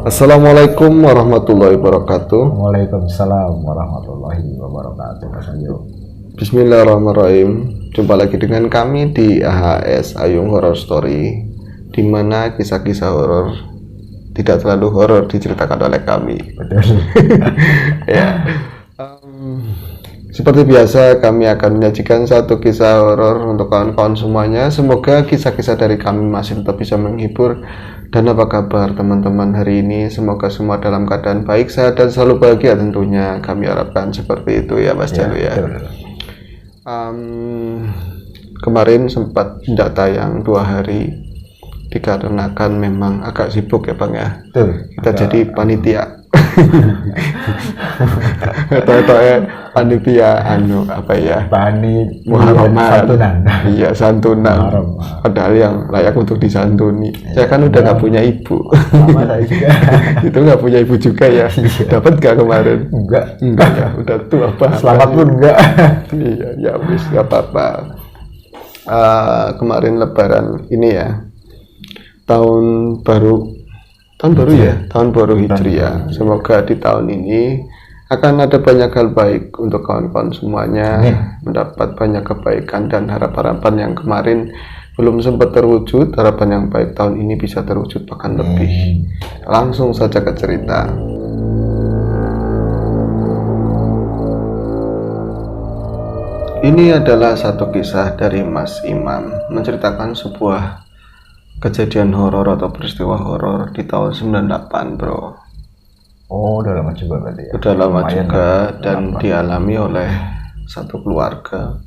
Assalamualaikum warahmatullahi wabarakatuh. Waalaikumsalam warahmatullahi wabarakatuh. Mas Ayu. Bismillahirrahmanirrahim. Jumpa lagi dengan kami di AHS Ayung Horror Story, di mana kisah-kisah horor tidak terlalu horor diceritakan oleh kami. Betul. Ya. Seperti biasa, kami akan menyajikan satu kisah horor untuk kawan-kawan semuanya. Semoga kisah-kisah dari kami masih tetap bisa menghibur. Dan apa kabar teman-teman hari ini? Semoga semua dalam keadaan baik, sehat, dan selalu bahagia tentunya. Kami harapkan seperti itu ya Mas Jalu ya. Kemarin sempat tidak tayang 2 hari dikarenakan memang agak sibuk ya Bang ya. Kita jadi panitia. Panitia santunan. Iya, santunan. Padahal yang layak untuk disantuni. Saya kan udah nggak punya ibu. Sama saya juga. Itu nggak punya ibu juga ya. Dapat nggak kemarin? Enggak ya, udah tua apa? Selamat pun enggak. Iya, ya wis nggak apa-apa. Kemarin Lebaran ini ya, tahun baru Hijriah. Semoga di tahun ini akan ada banyak hal baik untuk kawan-kawan semuanya, mendapat banyak kebaikan dan harapan-harapan yang kemarin belum sempat terwujud. Harapan yang baik tahun ini bisa terwujud bahkan lebih. Langsung saja ke cerita. Ini adalah satu kisah dari Mas Imam menceritakan sebuah kejadian horor atau peristiwa horor di tahun 98, bro. Oh, udah lama juga berarti ya. Udah lama juga dan lama. dialami oleh satu keluarga.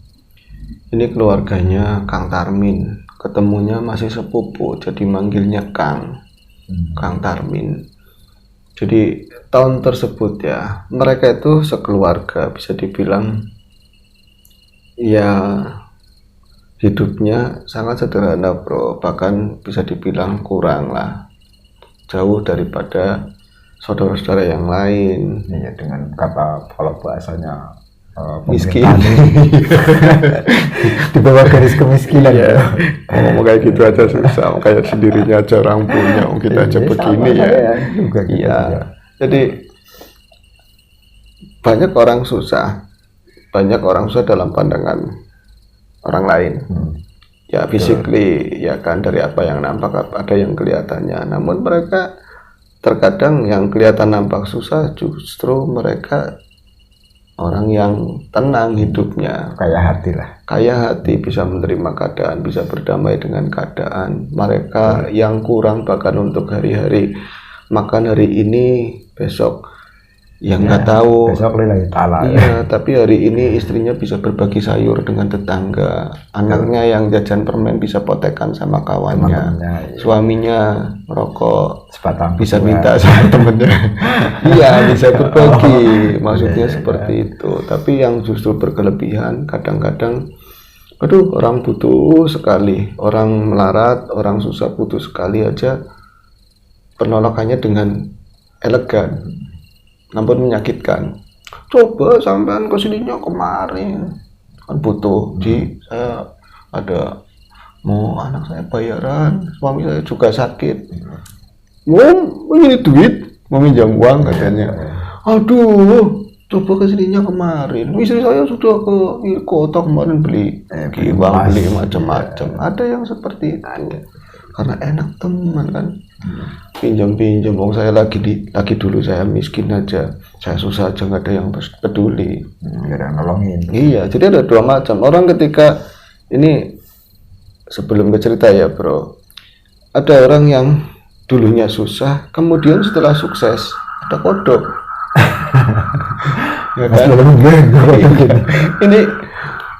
Ini keluarganya Kang Tarmin. Ketemunya masih sepupu, jadi manggilnya Kang Tarmin. Jadi tahun tersebut ya, mereka itu sekeluarga, bisa dibilang ya hidupnya sangat sederhana, bro. Bahkan bisa dibilang kurang lah, jauh daripada saudara-saudara yang lain. Iya, dengan kata kalau bahasanya miskin. Di bawah garis kemiskinan. Ya, ngomong kayak gitu aja susah, kayak sendirinya aja orang punya, kita aja begini ya. Juga gitu. Iya. Jadi banyak orang susah dalam pandangan orang lain. Ya physically ya kan, dari apa yang nampak ada yang kelihatannya. Namun mereka terkadang yang kelihatan nampak susah justru mereka orang yang tenang hidupnya, kaya hati, bisa menerima keadaan, bisa berdamai dengan keadaan. Mereka yang kurang bahkan untuk hari-hari makan hari ini, besok yang nggak tahu. Besok lillahi ta'ala. Iya, tapi hari ini istrinya bisa berbagi sayur dengan tetangga, anaknya yang jajan permen bisa potekan sama kawannya, suaminya merokok sebatang bisa minta sama temennya. Iya, bisa berbagi, maksudnya seperti itu. Tapi yang justru berkelebihan kadang-kadang, orang butuh sekali, orang melarat, orang susah butuh sekali aja, penolakannya dengan elegan namun menyakitkan. Coba sampean kesininya kemarin, kan butuh, saya ada mau anak saya bayaran, suami saya juga sakit, mau ini duit, mau minjam uang katanya. Aduh, coba kesininya kemarin, istri saya sudah ke kota kemarin beli giwang, beli macam-macam. Ada yang seperti itu karena enak teman kan, pinjam saya lagi dulu saya miskin aja, saya susah aja nggak ada yang peduli, nggak ada yang nolongin. Iya, jadi ada dua macam orang ketika ini. Sebelum ke cerita ya bro, ada orang yang dulunya susah kemudian setelah sukses ada kodok. Ya kan?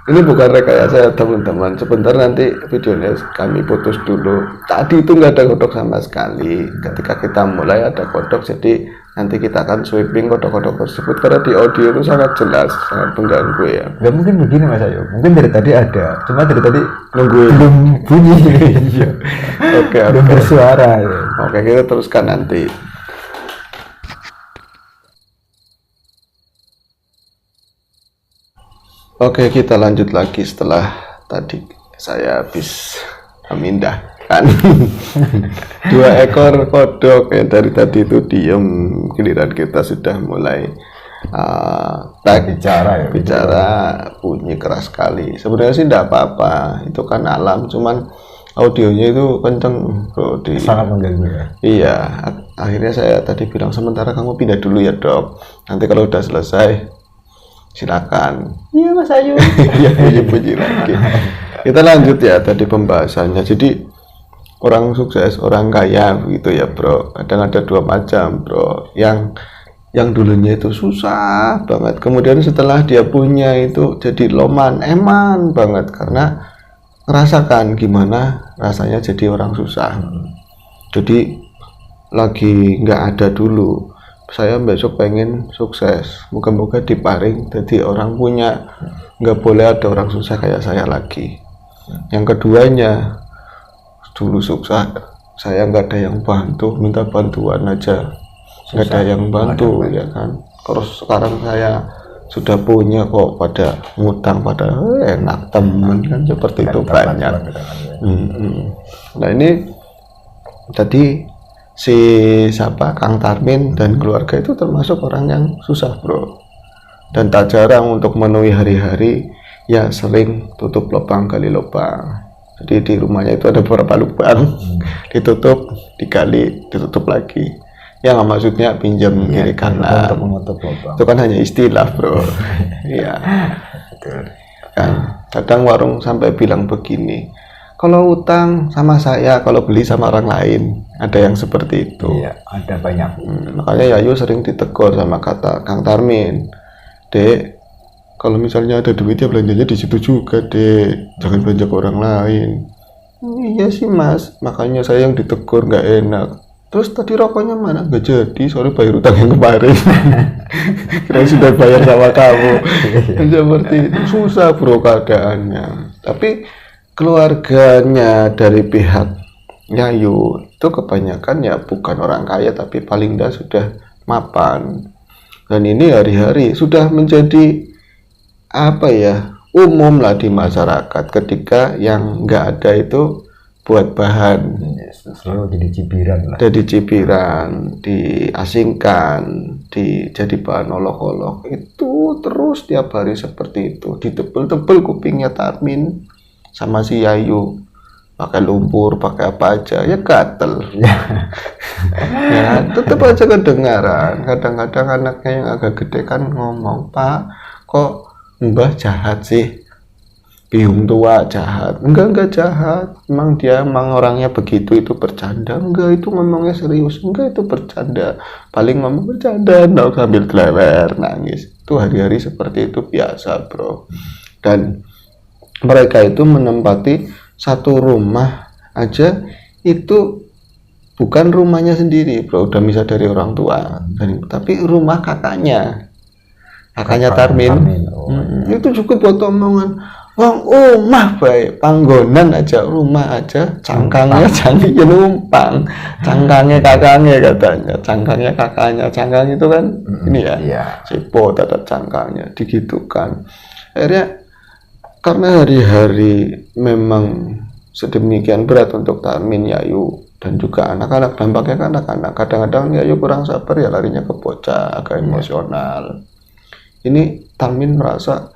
Ini bukan rekayasa teman-teman, sebentar nanti videonya kami putus dulu. Tadi itu nggak ada kodok sama sekali, ketika kita mulai ada kodok, jadi nanti kita akan sweeping kodok-kodok tersebut karena di audio itu sangat jelas, sangat mengganggu ya. Gak mungkin begini Mas Ayu, mungkin dari tadi ada, cuma dari tadi nungguin belum bunyi. Iya. Oke. Belum bersuara ya. Oke, kita teruskan nanti. Oke, kita lanjut lagi setelah tadi saya habis memindah. kan. 2 ekor kodok yang dari tadi itu diem, giliran kita sudah mulai bicara bunyi keras sekali. Sebenarnya sih tidak apa-apa, itu kan alam, cuman audionya itu kenceng bro, sangat mengganggu ya. Iya, akhirnya saya tadi bilang sementara kamu pindah dulu ya dok, nanti kalau udah selesai silakan. Iya Mas Ayu. Iya, puji lagi. Kita lanjut ya tadi pembahasannya. Jadi orang sukses, orang kaya gitu ya bro, kadang ada 2 macam bro. Yang dulunya itu susah banget, kemudian setelah dia punya itu jadi loman, eman banget karena merasakan gimana rasanya jadi orang susah. Jadi lagi nggak ada dulu, saya besok pengen sukses, moga-moga diparing jadi orang punya, nggak boleh ada orang susah kayak saya lagi. Yang keduanya, dulu susah, saya nggak ada yang bantu, minta bantuan aja, nggak ada yang bantu ya kan. Terus sekarang saya sudah punya kok, pada ngutang, pada enak temen kan, seperti itu banyak. Nah ini tadi si siapa Kang Tarmin dan keluarga itu termasuk orang yang susah bro, dan tak jarang untuk memenuhi hari-hari ya sering tutup lubang gali lubang. Jadi di rumahnya itu ada beberapa lubang, ditutup, digali, ditutup lagi. Ya nggak, maksudnya pinjam kiri kanan untuk menutup lubang. itu kan hanya istilah bro. Iya kan, kadang warung sampai bilang begini, kalau utang sama saya, kalau beli sama orang lain, ada yang seperti itu. Iya, ada banyak. Makanya Yayu sering ditegur sama kata Kang Tarmin, dek, kalau misalnya ada duit ya belanjanya di situ juga dek, jangan belanja ke orang lain. Iya sih mas, makanya saya yang ditegur, nggak enak. Terus tadi rokoknya mana? Nggak jadi, sorry bayar utang yang kemarin. Kira sudah bayar sama kamu. Seperti itu, susah bro keadaannya. Tapi keluarganya dari pihak Yayu itu kebanyakan ya bukan orang kaya, tapi paling tidak sudah mapan. Dan ini hari-hari sudah menjadi apa ya, umum lah di masyarakat, ketika yang nggak ada itu buat bahan, selalu jadi cibiran lah. jadi cibiran, diasingkan, jadi bahan olok-olok. Itu terus tiap hari seperti itu, ditebel-tebel kupingnya Tarmin sama si Yayu, pakai lumpur, pakai apa aja, ya gatel. Ya tetap aja kedengaran. Kadang-kadang anaknya yang agak gede kan ngomong, Pak, kok Mbah jahat sih? Biung tua jahat? Enggak jahat, emang orangnya begitu, itu bercanda. Enggak, itu ngomongnya serius. Enggak, itu bercanda, paling ngomong bercanda, sambil klewer, nangis. Itu hari-hari seperti itu biasa bro. Dan mereka itu menempati satu rumah aja, itu bukan rumahnya sendiri bro, udah bisa dari orang tua, tapi rumah kakaknya Tarmin. Itu cukup buat omongan. Wong omah baik, panggonan aja, rumah aja, cangkangnya jangan numpang, cangkangnya kakaknya katanya, cangkangnya kakaknya, cangkang itu kan ini ya, cipot ada cangkangnya, digitukan. Akhirnya karena hari-hari memang sedemikian berat untuk Tarmin, Yayu, dan juga anak-anak, dampaknya ke anak-anak. Kadang-kadang Yayu kurang sabar ya larinya ke bocah, agak emosional. Ini Tarmin merasa,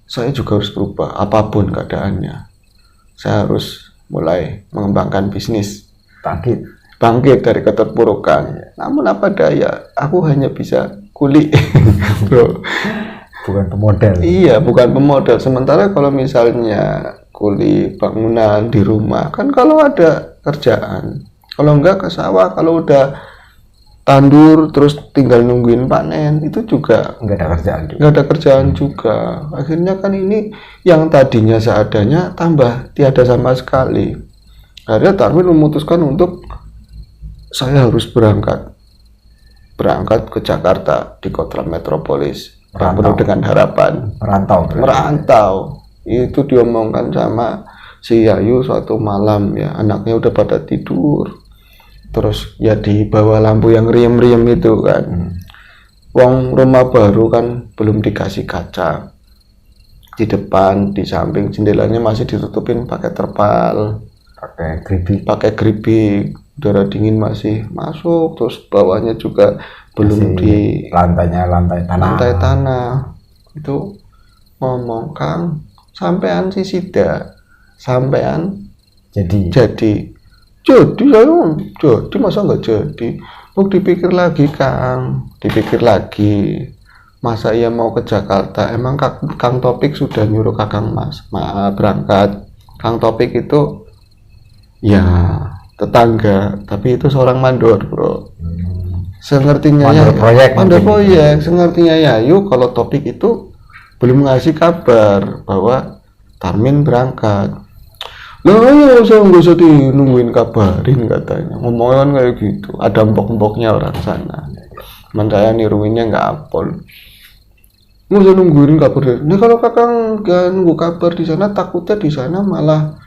saya juga harus berubah, apapun keadaannya. Saya harus mulai mengembangkan bisnis. Bangkit dari keterpurukan. Namun apa daya, aku hanya bisa kuli, bro. Bukan pemodal. Iya, bukan pemodal. Sementara kalau misalnya kuli bangunan di rumah, kan kalau ada kerjaan. Kalau enggak ke sawah, kalau udah tandur terus tinggal nungguin panen, itu juga nggak ada kerjaan juga. Akhirnya kan ini yang tadinya seadanya tambah tiada sama sekali. Akhirnya Tarmin memutuskan untuk, saya harus berangkat ke Jakarta, di kota metropolis, penuh dengan harapan. Merantau. Itu diomongkan sama si Yayu suatu malam ya, anaknya udah pada tidur. Terus ya di bawah lampu yang riem-riem itu kan, wong rumah baru kan belum dikasih kaca, di depan, di samping jendelanya masih ditutupin pakai terpal, pakai keripik, udara dingin masih masuk, terus bawahnya juga belum di lantai tanah. Itu ngomong, Kang, sampean sih sida, sampean jadi saya jadi masa nggak jadi. Mau dipikir lagi, Kang, dipikir lagi, masa ia mau ke Jakarta? Emang Kang Topik sudah nyuruh Kakang Mas berangkat. Kang Topik itu ya tetangga, tapi itu seorang mandor, bro. Sengertinya mandor proyek, sengertinya Yayu kalau Topik itu belum ngasih kabar bahwa Tarmin berangkat. Lah ya saya nggak usah nungguin kabarin, katanya. Ngomongnya kan kayak gitu, ada empok-empoknya orang sana. Cuman saya niruinnya nggak apol. Nggak usah nungguin kabar. Nah kalau Kakang nggak nunggu kabar di sana, takutnya di sana malah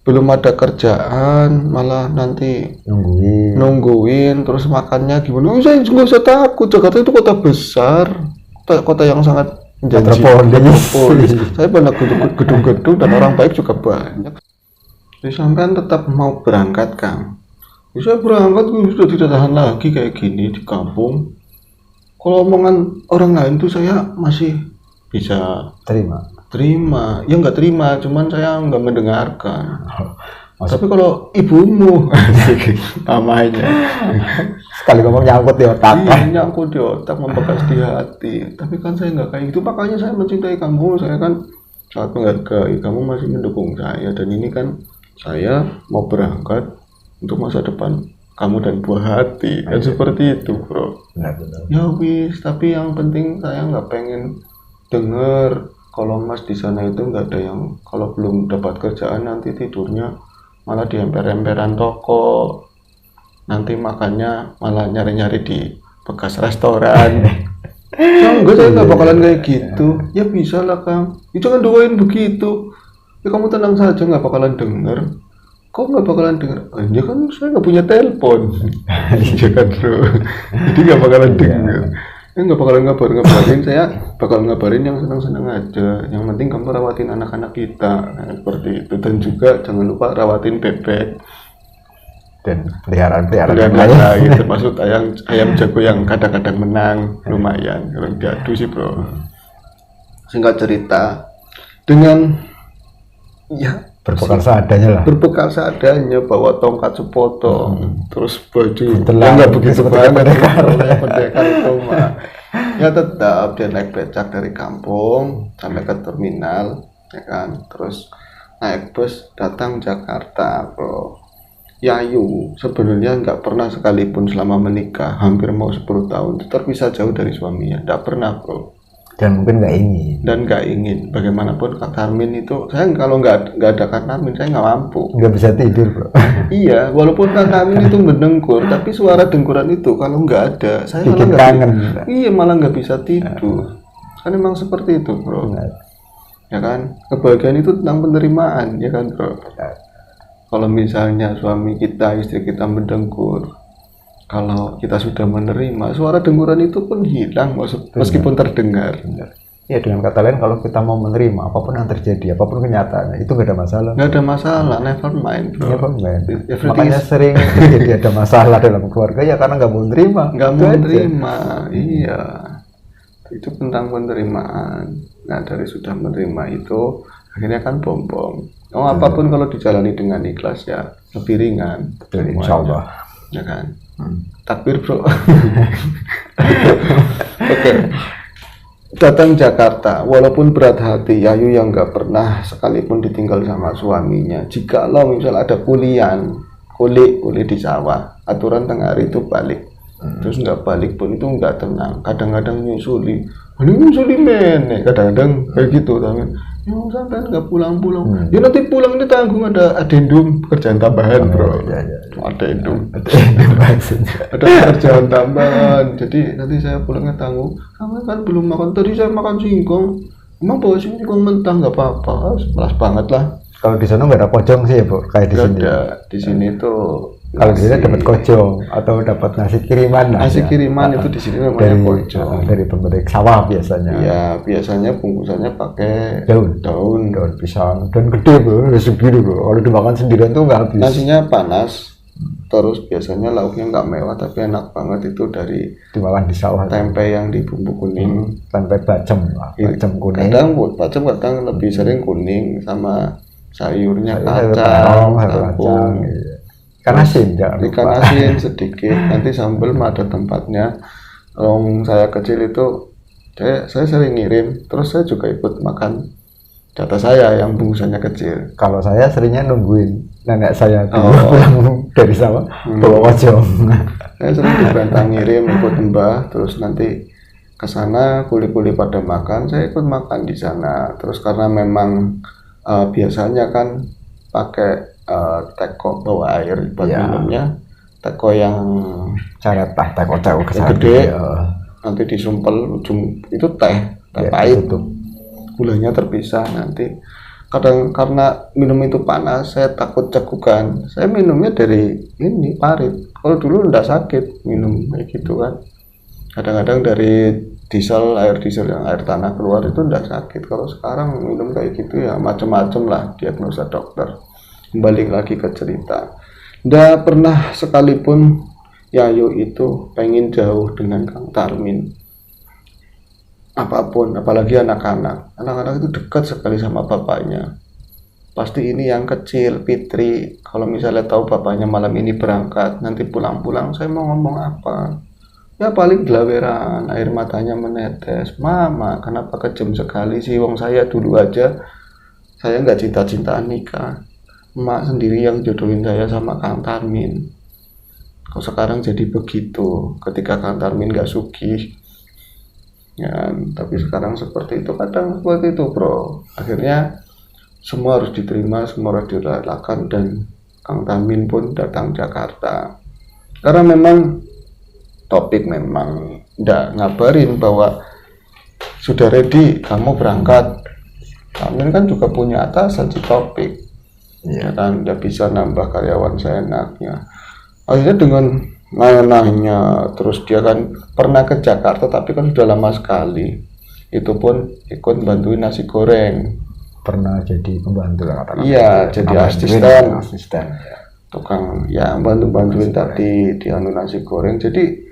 belum ada kerjaan, malah nanti nungguin terus makannya gimana. Saya nggak usah takut, Jakarta itu kota besar, kota yang sangat metropolis. Saya pernah gedung-gedung dan orang baik juga banyak. Jadi sampean tetap mau berangkat, Kang? Bisa berangkat, sudah tidak tahan lagi kayak gini di kampung. Kalau omongan orang lain tuh saya masih bisa terima. Ya nggak terima, cuman saya nggak mendengarkan. Tapi kalau ibumu namanya sekali ngomong nyangkut di otak. Iya, nyangkut di otak, membekas di hati. Tapi kan saya nggak kayak gitu, makanya saya mencintai kamu. Saya kan sangat menghargai kamu, masih mendukung saya, dan ini kan saya mau berangkat untuk masa depan kamu dan buah hati. Dan seperti itu, bro. Benar. Ya wis, tapi yang penting saya nggak pengen denger kalau Mas di sana itu nggak ada yang, kalau belum dapat kerjaan nanti tidurnya malah di emper-emperan toko, nanti makannya malah nyari-nyari di bekas restoran. Ya enggak, saya nggak bakalan kayak gitu. Ya bisa lah, Kang. Ya jangan doain begitu. Ya kamu tenang saja, nggak bakalan denger. Kok nggak bakalan denger? Ya kan saya nggak punya telepon. Iya kan, bro. Jadi nggak bakalan denger. Ya nggak bakalan ngabarin. Saya bakal ngabarin yang senang-senang aja. Yang penting kamu rawatin anak-anak kita. Nah, seperti itu. Dan juga jangan lupa rawatin bebek dan peliharaan lain, termasuk ayam jago yang kadang-kadang menang, lumayan. Kalau diadu sih, bro. Singkat cerita, dengan ya berbekal seadanya bawa tongkat sepotong, terus baju yang nggak begitu banget, pendekar itu mah. Ya tetap dia naik becak dari kampung sampai ke terminal, ya kan, terus naik bus datang Jakarta, bro. Yayu sebenarnya nggak pernah sekalipun selama menikah hampir mau 10 tahun terpisah jauh dari suaminya, nggak pernah, bro. Dan mungkin nggak ingin. Bagaimanapun Kak Tarmin itu, saya kalau nggak ada Kak Tarmin saya nggak mampu, nggak bisa tidur, bro. Iya, walaupun Kak Tarmin itu mendengkur, tapi suara dengkuran itu kalau nggak ada saya bikin kangen. Iya, malah nggak bisa tidur. Kan memang seperti itu, bro. Ya kan, kebahagiaan itu tentang penerimaan, ya kan, bro. Kalau misalnya suami kita, istri kita mendengkur, kalau kita sudah menerima, suara dengkuran itu pun hilang, meskipun terdengar. Ya, dengan kata lain, kalau kita mau menerima apapun yang terjadi, apapun kenyataannya, itu nggak ada masalah. Nggak ada masalah, never mind, bro. Makanya sering jadi ada masalah dalam keluarga ya karena nggak mau menerima. Nggak mau menerima, iya. Itu tentang penerimaan. Nah, dari sudah menerima itu, akhirnya kan bom. Apapun kalau dijalani dengan ikhlas ya lebih ringan. Insya Allah. Ya kan. Takbir, bro. Oke. Datang Jakarta, walaupun berat hati, Yayu yang nggak pernah sekalipun ditinggal sama suaminya. Jikalau misal ada kulit di sawah, aturan tengah hari itu balik. Terus nggak balik pun itu nggak tenang. Kadang-kadang nyusuli men, kadang-kadang kayak gitu, kan. Yang sampai nggak pulang-pulang. Ya nanti pulang ini tanggung, ada adendum pekerjaan tambahan, bro. Ya. Adendum. Ada pekerjaan tambahan. Jadi nanti saya pulangnya tanggung. Kamu kan belum makan, tadi saya makan singkong. Emang bawa singkong mentah nggak apa-apa, malas banget lah. Kalau di sana nggak ada pocong sih ya, bro, kayak di sini. Ada. Di sini tuh Kalau di sini dapat kojong atau dapat nasi kiriman lah. Nasi ya. kiriman itu di sini namanya kojong. Dari pemilik sawah biasanya. Ya, biasanya bungkusannya pakai daun pisang, dan gede bro, segitu bro. Kalau dimakan sendirian tuh nggak habis. Nasinya panas, terus biasanya lauknya nggak mewah tapi enak banget itu dari dimakan di sawah. Tempe yang di bumbu kuning, tempe bacem kuning. Kadang lebih sering kuning sama sayurnya kacang, kangkung. Iya. Ikan asin, ikan asin sedikit, nanti sambal ada tempatnya. Saya kecil itu, saya sering ngirim, terus saya juga ikut makan jatah saya yang bungkusannya kecil. Kalau saya seringnya nungguin nenek saya pulang dari sawah bawa kojong. Saya sering dibantah ngirim ikut mbah, terus nanti ke sana kuli-kuli pada makan, saya ikut makan di sana. Terus karena memang biasanya kan pakai teko bawa air buat minumnya, teko yang teko gede, nanti disumpel ujung itu teh pahit tuh, gulanya terpisah. Nanti kadang karena minum itu panas, saya takut cekukan, saya minumnya dari ini parit. Kalau dulu ndak sakit minum kayak gitu kan, kadang-kadang dari air diesel yang air tanah keluar itu ndak sakit. Kalau sekarang minum kayak gitu ya macam-macam lah diagnosa dokter. Kembali lagi ke cerita, ndak pernah sekalipun Yayu itu pengen jauh dengan Kang Tarmin. Apapun, apalagi anak-anak itu dekat sekali sama bapaknya. Pasti ini yang kecil, Fitri, kalau misalnya tahu bapaknya malam ini berangkat, nanti pulang-pulang saya mau ngomong apa? Ya paling gelaweran, air matanya menetes. Mama, kenapa kejam sekali sih? Wong saya dulu aja, saya nggak cinta-cintaan nikah. Emak sendiri yang jodohin saya sama Kang Tarmin. Kok sekarang jadi begitu? Ketika Kang Tarmin nggak sugih, ya, tapi sekarang seperti itu, kadang seperti itu bro. Akhirnya semua harus diterima, semua harus direlakan, dan Kang Tarmin pun datang Jakarta. Karena memang topik memang nggak ngabarin bahwa sudah ready, kamu berangkat. Tarmin kan juga punya atasan si topik. Ya kan, dia bisa nambah karyawan seenaknya. Akhirnya dengan nanya, terus dia kan pernah ke Jakarta tapi kan sudah lama sekali. Itu pun ikut bantuin nasi goreng. Pernah jadi pembantu lah katakan. Iya, jadi asisten. Ya. Tukang ya bantuin tadi di nasi goreng. Jadi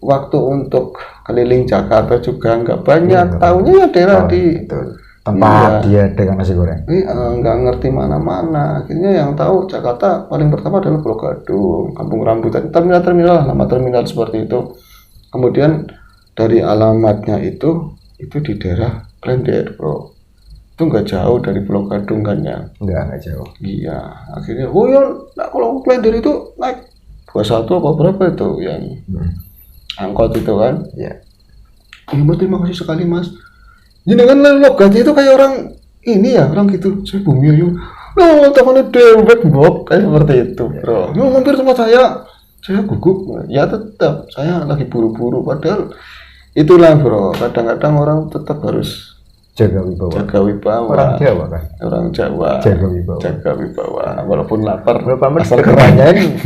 waktu untuk keliling Jakarta juga nggak banyak. Tahunya ya daerah di tempat dia dengan nasi goreng. Nggak ngerti mana-mana. Akhirnya yang tahu Jakarta paling pertama adalah Pulau Gadung, Kampung Rambutan, terminal, nama terminal seperti itu. Kemudian dari alamatnya itu di daerah Klender bro. Itu nggak jauh dari Pulau Gadung kan ya? Nggak jauh. Iya. Akhirnya, kalau Klender itu naik 21 apa berapa itu yang angkot itu kan? Iya. Terima kasih sekali mas. Ini kan logatnya itu kayak orang ini ya, orang gitu. Saya bumi ayo. Temannya dewek Bob kayak seperti itu, bro. Mampir sama saya gugup. Ya tetap saya lagi buru-buru. Padahal itulah bro. Kadang-kadang orang tetap harus jaga wibawa. Orang Jawa kan? Orang Jawa. Jaga wibawa. Walaupun lapar. Asal keranyain.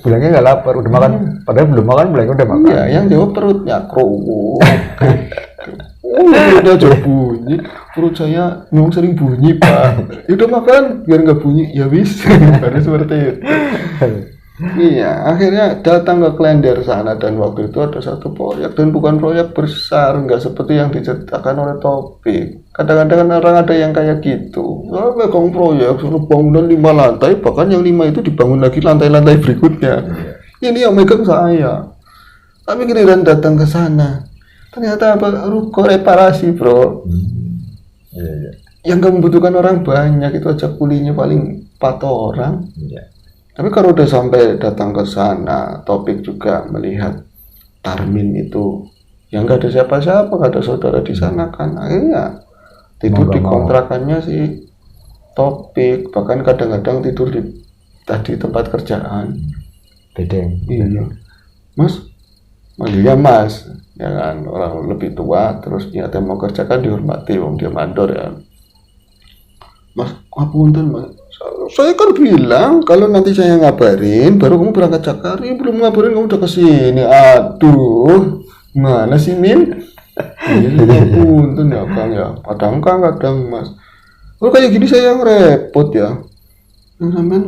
Bilangnya nggak lapar, udah makan. Padahal belum makan, bilangnya udah makan. Iya, yang jawab perutnya kerupuk. Udah aja bunyi, perut saya memang sering bunyi pak. Ya udah makan biar nggak bunyi, ya wis. Harus seperti itu. Iya, akhirnya datang ke Klender sana, dan waktu itu ada satu proyek, dan bukan proyek besar, nggak seperti yang diceritakan oleh Topik. Kadang-kadang orang ada yang kayak gitu, megang proyek, suruh bangunan 5 lantai, bahkan yang 5 itu dibangun lagi lantai-lantai berikutnya. Ini yang megang saya. Tapi giliran datang ke sana, ternyata ruko reparasi bro. Yang nggak membutuhkan orang banyak, itu aja kulinya paling 4 orang. Tapi kalau udah sampai datang ke sana, Topik juga melihat Tarmin itu yang nggak ada siapa-siapa, nggak ada saudara di sana kan. Akhirnya tidur di kontrakannya si Topik, bahkan kadang-kadang tidur di tempat kerjaan. Bedeng. Iya. Mas, manggilnya Mas, ya kan, orang lebih tua, terus niatnya mau kerja kan dihormati, wong dia mandor ya. Mas, ngapunten Mas, saya kan bilang kalau nanti saya ngabarin baru kamu berangkat Jakarta. Ini belum ngabarin kamu udah kesini. Aduh, mana sih Min? Iya, punten ya Kang ya. Kadang Mas. Kalau kayak gini saya yang repot ya. Yang sampean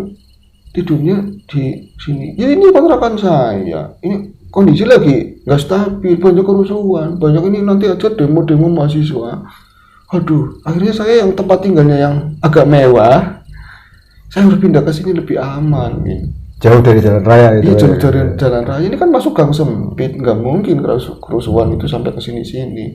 tidurnya di sini. Ya ini kontrakan saya. Ini kondisi lagi nggak stabil, banyak kerusuhan, banyak ini nanti aja demo-demo mahasiswa. Aduh, akhirnya saya yang tempat tinggalnya yang agak mewah, saya harus pindah ke sini lebih aman. Jauh dari jalan raya itu. Iya, jauh dari jalan raya. Ini kan masuk gang sempit, nggak mungkin kerusuhan itu sampai ke sini-sini.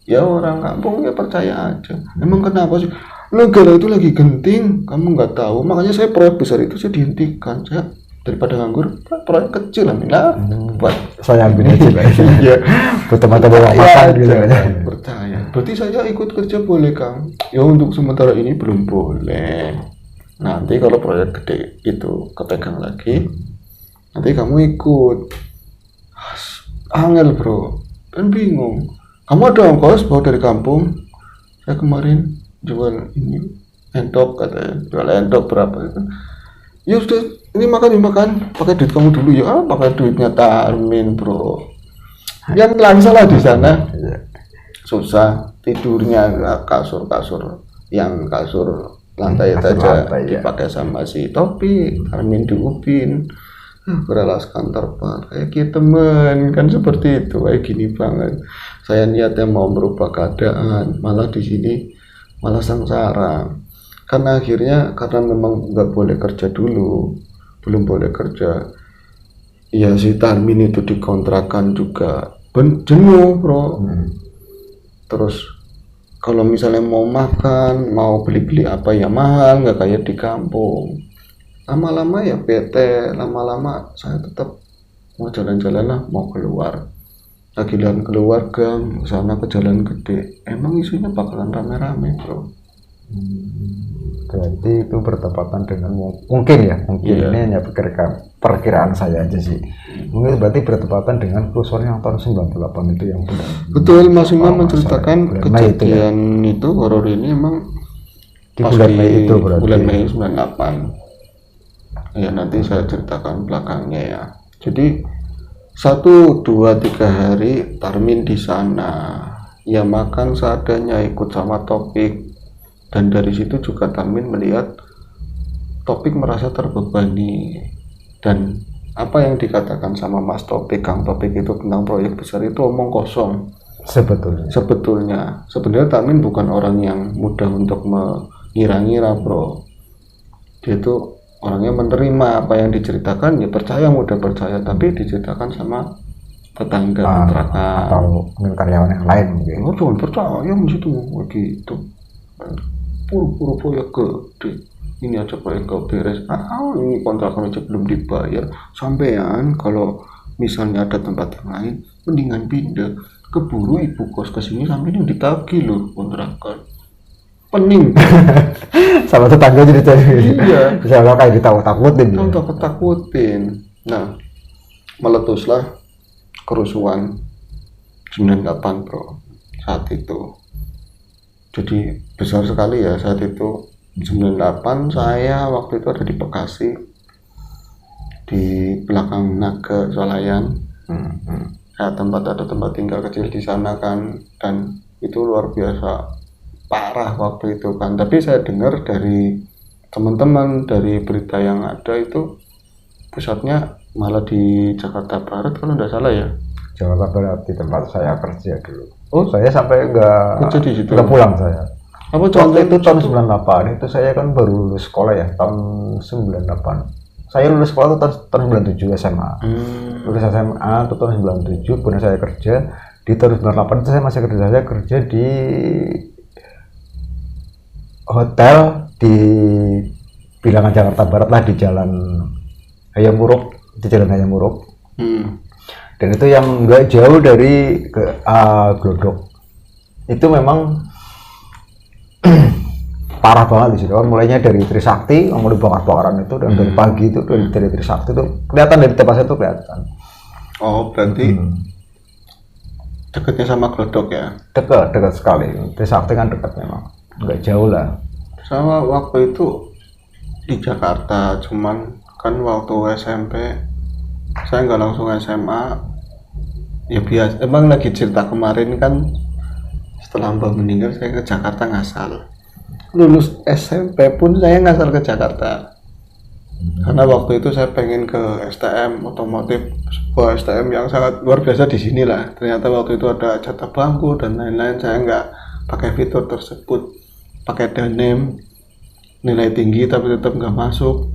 Ya orang kampung ya percaya aja. Emang kenapa sih? Negara itu lagi genting, kamu nggak tahu. Makanya saya proyek besar itu saya dihentikan. Saya daripada nganggur, proyek kecil lah. Buat saya ambil aja lah. Iya. Buat teman-teman makan gitu kan. Percaya. Berarti saya ikut kerja boleh Kang? Ya untuk sementara ini belum boleh. Nanti kalau proyek gede itu kepegang lagi, nanti kamu ikut. Angel bro, kan bingung. Kamu ada ongkos bawa dari kampung? Saya kemarin jual ini endok katanya, jual endok berapa itu? Ya sudah, ini makan pakai duit kamu dulu ya. Pakai duitnya Tarmin bro. Yang langsa lah di sana. Susah tidurnya kasur yang kasur lantai saja dipakai sama si Topi. Tarmin diupin. Beralaskan terpal kayak kita temen kan seperti itu. Kayak gini banget. Saya niatnya mau merubah keadaan, malah di sini malah sengsara. Karena akhirnya karena memang nggak boleh kerja dulu, belum boleh kerja. Ya si Tarmin itu dikontrakan juga jenuh bro. Terus kalau misalnya mau makan, mau beli-beli apa ya mahal, nggak kayak di kampung. Lama-lama ya bete, lama-lama saya tetap mau jalan-jalan lah, mau keluar. Lagi jalan keluar gang, sana ke jalan gede. Emang isunya bakalan rame-rame bro. Berarti itu bertepatan dengan mungkin ini hanya perkiraan saya aja sih. Mungkin berarti bertepatan dengan kerusuhan yang tahun 98 itu yang benar. Betul, Mas Umar menceritakan kejadian itu horor ini emang di bulan Mei itu berarti. Bulan Mei 98. Ya nanti saya ceritakan belakangnya ya. Jadi 1, 2, 3 hari Tarmin di sana. Ya makan seadanya, ikut sama Topik. Dan dari situ juga Tarmin melihat Topik merasa terbebani. Dan apa yang dikatakan sama Mas Topik, Kang Topik itu tentang proyek besar itu omong kosong. Sebetulnya Tarmin bukan orang yang mudah untuk mengira-ngira bro. Dia itu orangnya menerima apa yang diceritakan, ya percaya, mudah percaya, tapi diceritakan sama tetangga kontrakan atau mungkin karyawan yang lain mungkin. Oh, jangan percaya mesti begitu. Puru-puru proyek gede, ini aja proyek gak beres. Ini kontrakan aja belum dibayar. Sampean kalau misalnya ada tempat yang lain, mendingan pindah. Keburu ibu kos kesini sampai yang ditagih loh kontrakan. Pening. Sama tetangga jadi iya. Bisa kayak ditakut-takutin. Takut-takutin. Nah, meletuslah kerusuhan 98 bro saat itu. Jadi besar sekali ya saat itu. 98 saya waktu itu ada di Bekasi, di belakang Naga Swalayan. Ada tempat tinggal kecil di sana kan, dan itu luar biasa parah waktu itu kan. Tapi saya dengar dari teman-teman, dari berita yang ada itu pusatnya malah di Jakarta Barat kalau tidak salah ya. Jakarta Barat di tempat saya kerja dulu. Oh, saya sampai nggak pulang saya. Apa waktu itu tahun 98 itu saya kan baru lulus sekolah ya, tahun 98. Saya lulus sekolah itu tahun 97 SMA. Lulus SMA itu tahun 97, kemudian saya kerja di tahun 98 itu saya masih kerja di hotel di bilangan Jakarta Barat lah, di Jalan Hayam Muruk, Dan itu yang nggak jauh dari Glodok. Itu memang parah banget di situ. Mulainya dari Trisakti, mulai bakar-bakaran itu, dan dari pagi itu dari Trisakti itu kelihatan, dari tempat saya itu kelihatan. Oh, berarti dekatnya sama Glodok ya? Dekat sekali. Trisakti kan dekat memang, nggak jauh lah. Sama waktu itu di Jakarta, cuman kan waktu SMP saya nggak langsung SMA. Ya biasa, emang lagi cerita kemarin kan setelah Mbak meninggal saya ke Jakarta ngasal. Lulus SMP pun saya ngasal ke Jakarta. Karena waktu itu saya pengen ke STM otomotif, sebuah STM yang sangat luar biasa di sini lah. Ternyata waktu itu ada jatah bangku dan lain-lain, saya nggak pakai fitur tersebut, pakai danem, nilai tinggi tapi tetap nggak masuk.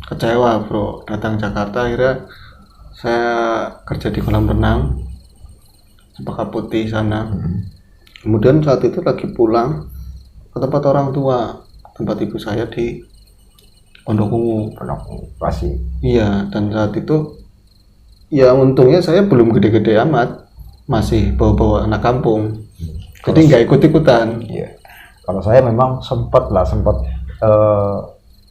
Kecewa bro, datang Jakarta akhirnya saya kerja di kolam renang Cempaka Putih sana. Kemudian saat itu lagi pulang ke tempat orang tua, tempat ibu saya di Pondok Ungu. Pasti. Iya, dan saat itu ya untungnya saya belum gede-gede amat, masih bawa-bawa anak kampung, jadi nggak ikut-ikutan. Iya. Kalau saya memang sempat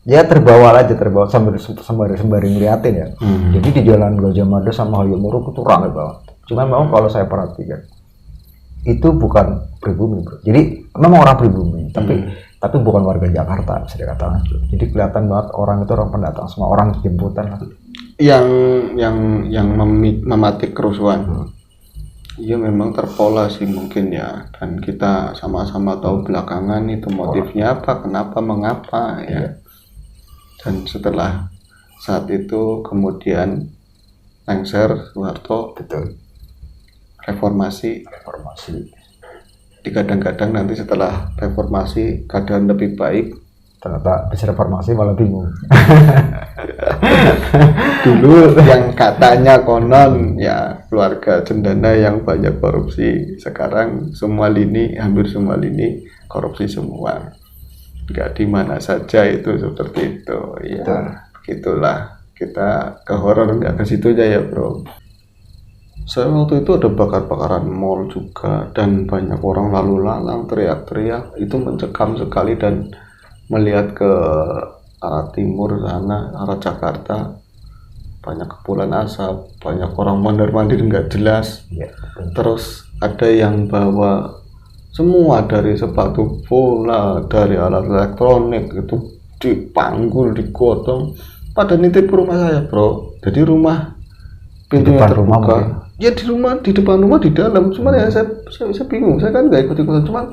ya terbawa sembari ngeliatin ya. Jadi di Jalan Gajah Mada sama Hayamuruk itu ramai banget. Cuma memang kalau saya perhatikan itu bukan pribumi bro. Jadi memang orang pribumi, tapi bukan warga Jakarta bisa dikatakan. Jadi kelihatan banget orang itu orang pendatang, semua orang jemputan lah. Yang mematik kerusuhan. Iya memang terpola sih mungkin ya, dan kita sama-sama tahu belakangan itu motifnya apa, kenapa, mengapa ya. Dan setelah saat itu kemudian lengser Soeharto, Betul. reformasi. Kadang-kadang nanti setelah reformasi keadaan lebih baik, Ternyata bisa reformasi malah bingung. dulu yang katanya konon ya keluarga cendana yang banyak korupsi, sekarang hampir semua lini korupsi semua, nggak di mana saja itu seperti itu ya. Gitulah, kita ke horor nggak ke situ aja ya bro. Saya waktu itu ada bakar-bakaran mall juga, dan banyak orang lalu lalang teriak-teriak, itu mencekam sekali. Dan melihat ke arah timur sana, arah Jakarta, banyak kepulan asap, banyak orang mondar-mandir nggak jelas. Iya. Terus ada yang bawa semua, dari sepatu bola, dari alat elektronik itu dipanggul, digotong, pada nitip rumah saya bro. Jadi rumah pintunya terbuka. Ya di depan rumah, di dalam. Cuman ya saya bingung, saya kan nggak ikut-ikutan. Cuman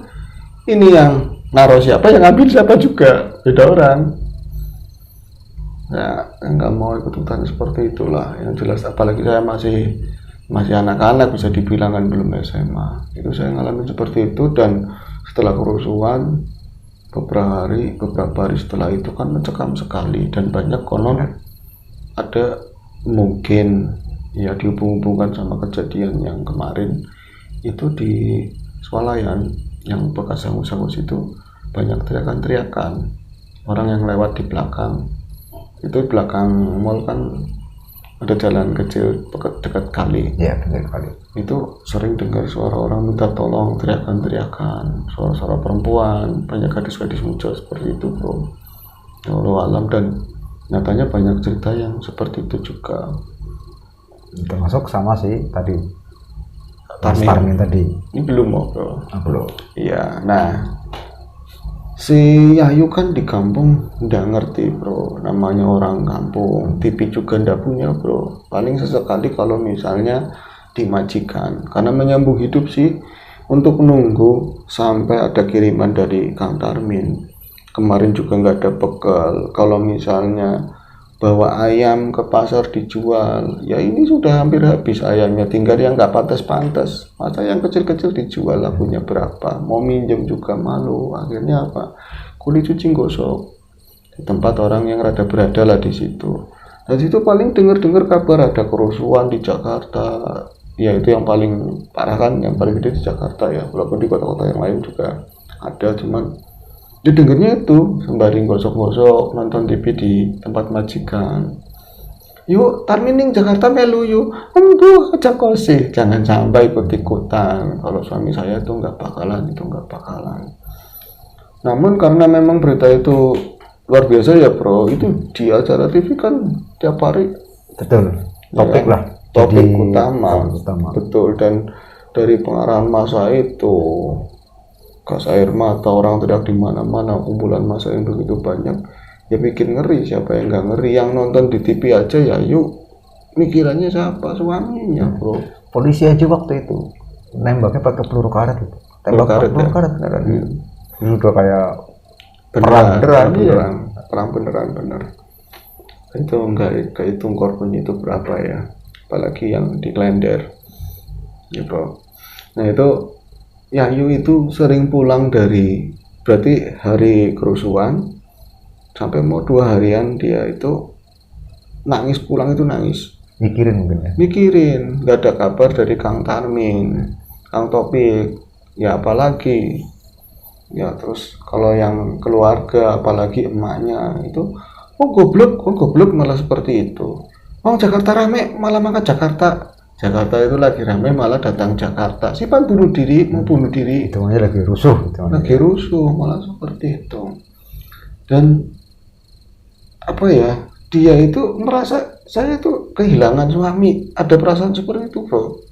ini yang naruh siapa, yang ambil siapa juga beda orang. Ya nggak mau ikut-ikutan seperti itulah. Yang jelas apalagi saya masih anak-anak, bisa dibilang kan belum SMA. Itu saya ngalamin seperti itu. Dan setelah kerusuhan beberapa hari setelah itu kan mencekam sekali, dan banyak konon ada mungkin ya dihubung-hubungkan sama kejadian yang kemarin itu di Swalayan yang bekas hangus-hangus itu. Banyak teriakan-teriakan orang yang lewat di belakang. Itu belakang mall kan ada jalan kecil dekat kali. Iya, benar kali. Itu sering dengar suara orang minta tolong, teriakan-teriakan, suara-suara perempuan, banyak gadis-gadis muda seperti itu bro. Allah alam, dan nyatanya banyak cerita yang seperti itu juga. Termasuk sama sih tadi Tarmin tadi. Ini belum bro. Belum. Iya, nah si Yayu kan di kampung udah ngerti bro, namanya orang kampung. TV juga ndak punya bro, paling sesekali kalau misalnya di majikan, karena menyambung hidup sih, untuk nunggu sampai ada kiriman dari Kang Tarmin. Kemarin juga nggak ada bekal. Kalau misalnya bawa ayam ke pasar dijual, ya ini sudah hampir habis ayamnya, tinggal yang nggak pantas-pantas. Masa yang kecil-kecil dijual, lakunya berapa, mau minjem juga malu. Akhirnya apa, kulit cuci gosok di tempat orang yang rada berada lah di situ. Dan situ paling dengar kabar ada kerusuhan di Jakarta. Ya itu yang paling parah kan, yang paling gede di Jakarta ya, walaupun di kota-kota yang lain juga ada. Cuman didengarnya itu sembari gosok-gosok, nonton TV di tempat majikan. Yuk Tarmin ning Jakarta melu yuk, embuh aja kose, jangan sampai ikut-ikutan. Kalau suami saya itu nggak bakalan. Namun karena memang berita itu luar biasa ya bro, itu di acara TV kan tiap hari. Betul. Topik Ya, lah. topik Jadi, utama. utama. Betul. Dan dari pengarahan masa itu, gas air mata, orang teriak di mana-mana, kumpulan massa yang begitu banyak, ya bikin ngeri. Siapa yang nggak ngeri? Yang nonton di TV aja ya yuk mikirannya siapa? Suaminya bro. Polisi aja waktu itu nembaknya pakai peluru karet itu. Peluru karet, peluru ya? karet beneran. Ini udah kayak Beneran, iya. perang bener. Itu enggak kehitung korbannya itu berapa ya, apalagi yang di Klender gitu. Nah itu Yayu itu sering pulang dari, berarti hari kerusuhan sampai mau 2 harian dia itu nangis, pulang itu nangis, Mikirin mungkin ya. mikirin nggak ada kabar dari Kang Tarmin, Kang Topik, ya apalagi ya. Terus kalau yang keluarga apalagi emaknya itu, oh goblok malah seperti itu. Oh Jakarta rame malah makan Jakarta itu lagi rame malah datang Jakarta. Siapa bunuh diri, mau bunuh diri, Itu aja lagi rusuh gitu. lagi rusuh malah seperti itu. Dan apa ya, dia itu merasa saya itu kehilangan suami, ada perasaan seperti itu bro.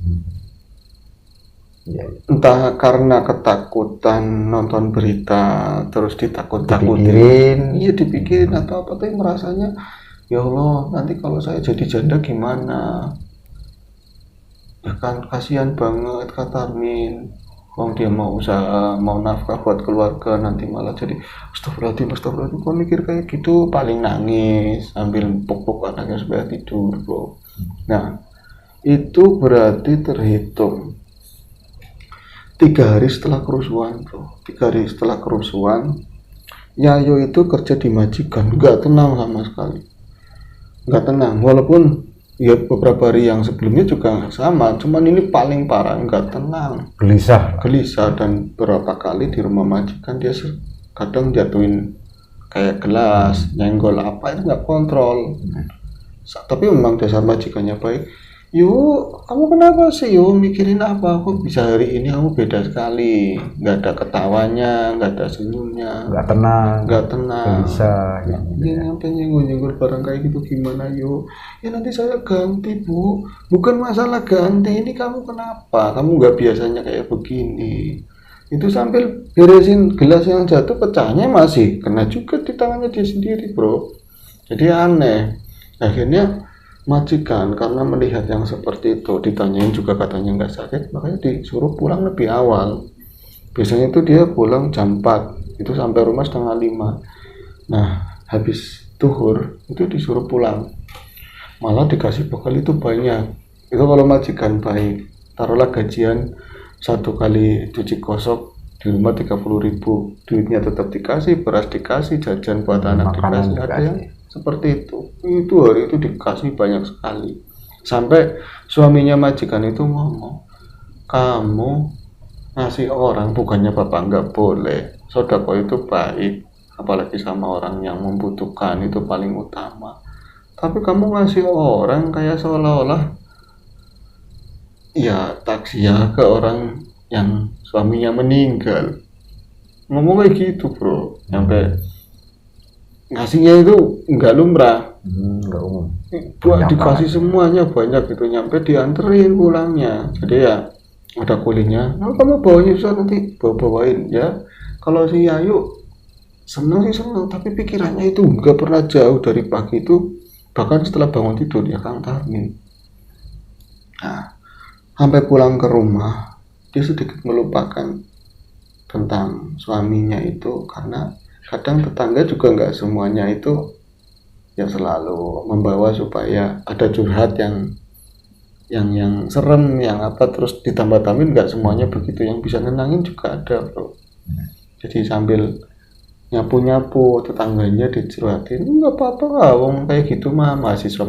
Iya. Entah karena ketakutan nonton berita terus ditakut-takutin, Dipikirin. iya dipikirin atau apa, tapi merasanya ya Allah nanti kalau saya jadi janda gimana ya kan, kasihan banget kata Armin. Wong dia mau usaha, mau nafkah buat keluarga, nanti malah jadi astagfirullahaladzim. Kok mikir kayak gitu, paling nangis sambil puk-puk anaknya supaya tidur bro. Nah itu berarti terhitung 3 hari setelah kerusuhan bro. 3 hari setelah kerusuhan Yayo itu kerja di majikan, nggak tenang sama sekali, nggak tenang. Walaupun ya beberapa hari yang sebelumnya juga sama, cuman ini paling parah, nggak tenang, gelisah. Dan beberapa kali di rumah majikan dia kadang jatuhin kayak gelas, nyenggol apa, itu nggak kontrol. Tapi memang dasar majikannya baik. Yuk, kamu kenapa sih? Yuk, mikirin apa? Kok bisa hari ini kamu beda sekali? Nggak ada ketawanya, nggak ada senyumnya, Nggak tenang. Bisa. Ini sampai nyenggol-nyenggol barang kayak gitu gimana yuk? Ya nanti saya ganti bu. Bukan masalah ganti, ini kamu kenapa? Kamu nggak biasanya kayak begini. Itu sambil beresin gelas yang jatuh, pecahnya masih kena juga di tangannya dia sendiri bro. Jadi aneh. Akhirnya majikan karena melihat yang seperti itu, ditanyain juga katanya nggak sakit, makanya disuruh pulang lebih awal. Biasanya itu dia pulang jam 4, itu sampai rumah setengah 5. Nah habis zuhur itu disuruh pulang, malah dikasih bekal itu banyak. Itu kalau majikan baik, taruhlah gajian 1 kali cuci kosok di rumah 30.000, duitnya tetap dikasih, beras dikasih, jajan buat anak dikasih, ada yang seperti itu hari itu dikasih banyak sekali. Sampai suaminya majikan itu ngomong, kamu ngasih orang bukannya bapak nggak boleh, sodako itu baik, apalagi sama orang yang membutuhkan itu paling utama, tapi kamu ngasih orang kayak seolah-olah ya takziah ke orang yang suaminya meninggal. Ngomong kayak gitu bro, sampai ngasihnya itu nggak lumrah, nggak umum. buat dikasih semuanya banyak gitu, nyampe dianterin pulangnya. Jadi ya ada kulinya, nah, kamu bawanya susah nanti bawain ya. Kalau si Yayu seneng sih seneng, tapi pikirannya itu nggak pernah jauh dari pagi itu, bahkan setelah bangun tidur ya Kang Tarmin. Nah sampai pulang ke rumah dia sedikit melupakan tentang suaminya itu, karena kadang tetangga juga nggak semuanya itu ya selalu membawa supaya ada curhat yang serem, yang apa, terus ditambah-tambahin, nggak semuanya begitu, yang bisa nenangin juga ada bro. Jadi sambil nyapu-nyapu tetangganya dicurhatin, nggak apa-apa lah, wong kayak gitu mah mahasiswa,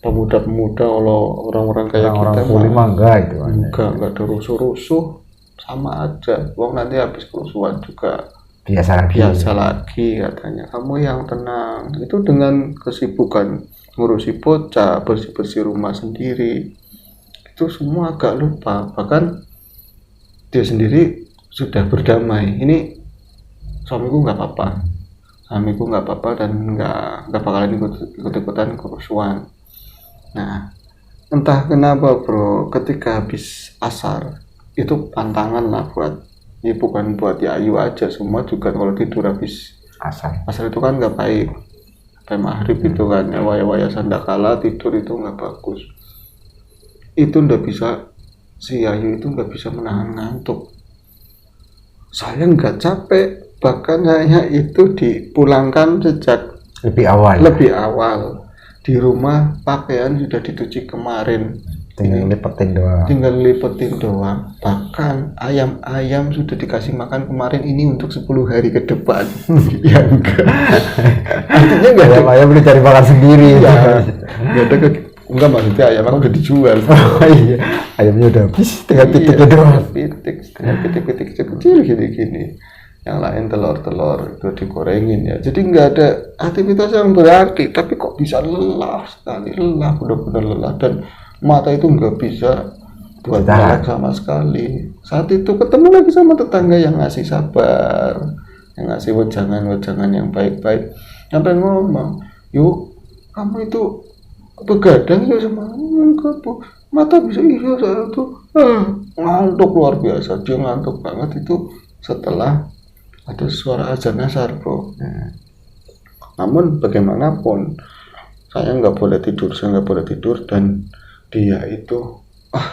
pemuda-pemuda, orang-orang kayak kita mah enggak ada rusuh-rusuh, sama aja, wong nanti habis kerusuhan juga biasa lagi katanya. Kamu yang tenang, itu dengan kesibukan ngurusi bocah, bersih-bersih rumah sendiri, itu semua agak lupa. Bahkan dia sendiri sudah berdamai, ini suamiku nggak apa-apa dan nggak bakalan ikut-ikutan kerusuhan. Nah entah kenapa bro, ketika habis asar itu pantangan lah buat, ya bukan buat Yayu aja, semua juga kalau tidur habis Asar itu kan nggak baik. Sampai maghrib itu kan ya, waya-waya sandakala tidur itu nggak bagus. Itu nggak bisa, si Ayu itu nggak bisa menahan ngantuk. Saya nggak capek, bahkan saya itu dipulangkan sejak lebih awal. Di rumah pakaian sudah dicuci kemarin, tinggal lipetin doang. Bahkan ayam sudah dikasih makan kemarin, ini untuk 10 hari ke depan. Ya enggak, artinya nggak ada ayam boleh cari makan sendiri ya, nggak ada enggak, maksudnya ayam aku udah dijual. Iya, ayamnya udah habis, tinggal pitiknya doang. Pitik kecil gini. Yang lain telur itu digorengin ya. Jadi nggak ada aktivitas yang berarti, tapi kok bisa lelah sekali, benar-benar lelah, dan mata itu nggak bisa buat melek sama sekali. Saat itu ketemu lagi sama tetangga yang ngasih sabar, yang ngasih wejangan yang baik-baik, sampai ngomong, yuk kamu itu begadang ya sama enggak Bu, mata bisa iya saya tuh ngantuk luar biasa. Dia ngantuk banget itu setelah ada suara azan asar bro. Namun bagaimanapun saya nggak boleh tidur, dan dia itu